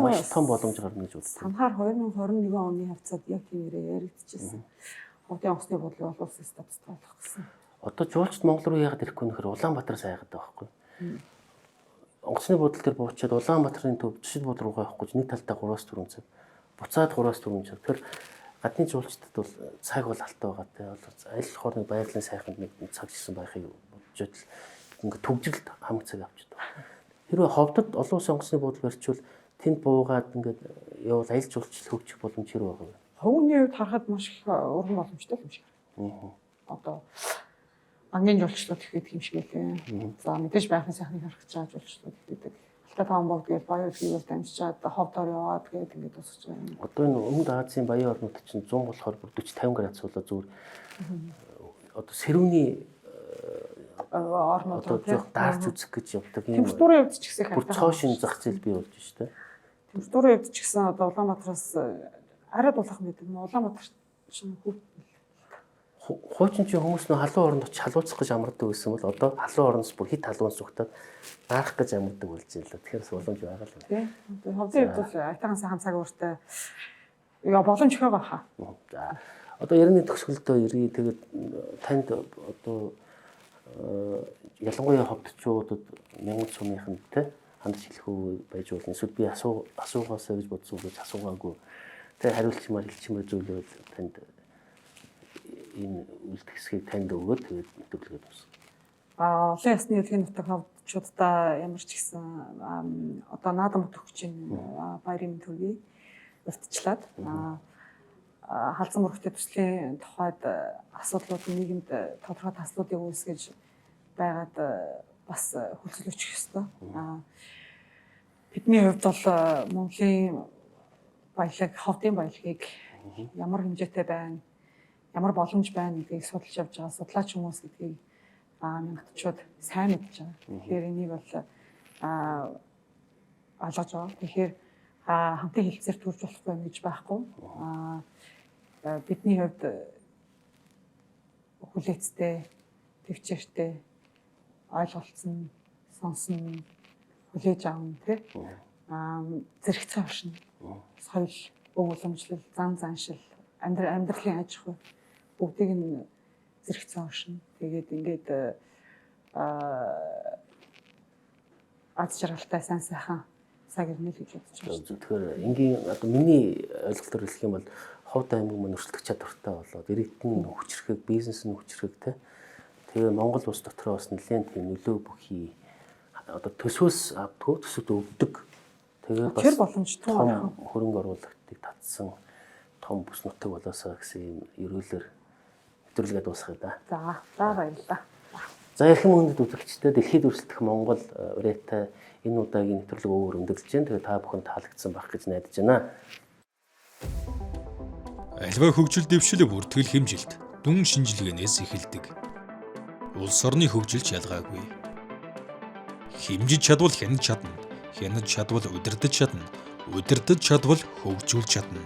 маш том боломж гарна гэж боддог. Санахаар 2021 оны хавцад яг тиймэрээ яригдчихсэн. Ховдын онгоцны бодлыг олон улсын статустай болгох гэсэн. Одоо жуулчд Монгол руу яагаад ирэхгүй нөхөр Улаанбаатараас айгаад байгаа байхгүй. Онгоцны бодол дээр буучаад Улаанбаатарын төв Жишид бод руугаа явахгүй нэг талдаа 3-4 цаг. Буцаад 3-4 цаг. Тэр гадны жуулчдад бол цаг бол алтай байгаа те. Аль хоорны байгалийн сайханд нэг цаг жисэн байхыг бодож л ингээд төгжрэлт хамаг цаг авчдаг. Хэрвээ ховдод олон улсын онгоцны бодол барьчвал тэнд буугаад ингээд явал аль жуулчлал хөгжих боломж хэрэг байгаа вэ? Хөвгний хувьд харахад маш их өргөн боломжтой юм шиг. Одоо ангийн жуулчлалууд их гэдэг юм шиг байлээ. За мэдээж байхын сайхныг харах чааж жуулчлалууд гэдэг. Алтай таан богд гээд баяр хийвэл дамжчаад ховдоор яваад гээд ингээд тусгаж байгаа юм. Одоо энэ Өмнөд Азийн баян орнууд чинь 100 болохоор 40-50 градус болоо зүгээр одоо сэрүүний орнууд одоо жоох даарч үзэх гэж явдаг юм. Температурын хувьд ч гэсэн их бүр цоо шин зах зээл бий болж штэ. Температурын хувьд ч гэсэн одоо Улаанбаатараас арай дулах мэдээ. Улаанбаатар чинь хуучин чи хүмүүс нөө халуун оронд очиж халууцах гэж амардаг байсан бол одоо халуун ороноос бүр хит халуун сухтаад даах гэж амардаг болж байна л. Тэгэхээр боломж байгаа л. Тийм. Ховдын хувьд бол айтайхан сайхан цаг ууртай боломж их байгаа хаа. За одоо ярины төгсгөлдөө ирээ тэгээд танд одоо ялангуяа ховдчуудад мянган сумынханд те хандж хэлэх үү байж болно. Эсвэл би асуугаасаа гэж бодсон гэж асуугаагүй. Тэ хариулчмаар хэлчмээр зүйлүүд танд энэ үлдэх хэсгийг танд өгөөд тэгээд мэдрэлгээд байна. Олон ясны хэлгийн нутаг хавдчуудаа ямар ч гэсэн одоо наадам өтөх гэж баярын төргий урьдчилаад халдсан мөрөгтэй төслийн тухайд асуудлууд нийгэмд тодорхой таслуудыг үүсгэж байгаад бас хөлсөлөж өчөх ёстой. Бидний хувьд бол Монголын баялаг, ховдын баялагийг ямар хэмжээтэй байна, ямар боломж байна гэдгийг судалж явж байгаа судлаач хүмүүс гэдгийг мянгатчууд сайн мэдж байгаа. Тэгэхээр энийг бол ойлгож байгаа. Тэгэхээр хамтын хэлцээр төрж болохгүй гэж байхгүй. Бидний хувьд хүлээцтэй, төвчээртэй ойлголцсон, сонсон, хүлээж аавн тий. Зэрэгцээ оршин, соёл, өв уламжлал, зам заншил, амьдралын аж ахуй бүгдийг нь зэрэгцээ оршин. Тэгээд ингээд аз жаргалтай сайн сайхан цаг ирнэ гэж бодож байна. Тэгэхээр энгийн одоо миний ойлголтоор хэлэх юм бол Ховд аймаг маань өрсөлдөх чадвартай болоод иргэдийн хүчрхэг, бизнес нь хүчрхэг те. Тэгээ Монгол улс дотроо бас нэлээд тийм нөлөө бүхий одоо төсвөөс авдгүй, төсөвд өгдөг. Тэгээ бас Тэр боломжтой том хөрөнгө оруулалтыг татсан том бүс нутаг болоосаа гэсэн юм ерөөлөөр нэвтрүүлгээ дуусгая да. За баярлалаа. За их мөндөд үзэгчтэй дэлхийд өрсөлдөх Монгол урайтай энэ удаагийн нэвтрүүлэг өөр өндөрлөж байна. Тэгээ та бүхэн таалагдсан байх гэж найдаж байна. Альва хөгжил дэвшил бүртгэл хэмжилт дүн шинжилгээнээс эхэлдэг. Улс орны хөгжилч ялгаагүй. Хэмжиж чадвал хянаж чадна. Хянаж чадвал удирдах чадна. Удирдах чадвал хөгжүүлж чадна.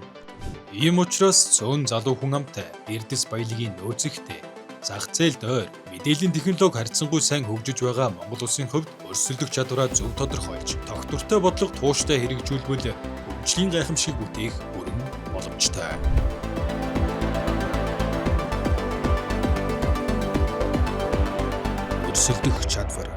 Ийм учраас цөөн залуу хүн амтай эрдэс баялагын нөөцөгтэй зах зээл дойр мэдээллийн технологи харьцангуй сайн хөгжиж байгаа Монгол улсын хувьд өрсөлдөх чадвараа зөв тодорхойлж, тогтвортой бодлого тууштай хэрэгжүүлбэл хөгжлийн гайхамшиг бүтээх бүрэн боломжтой. Өрсөлдөх чадвар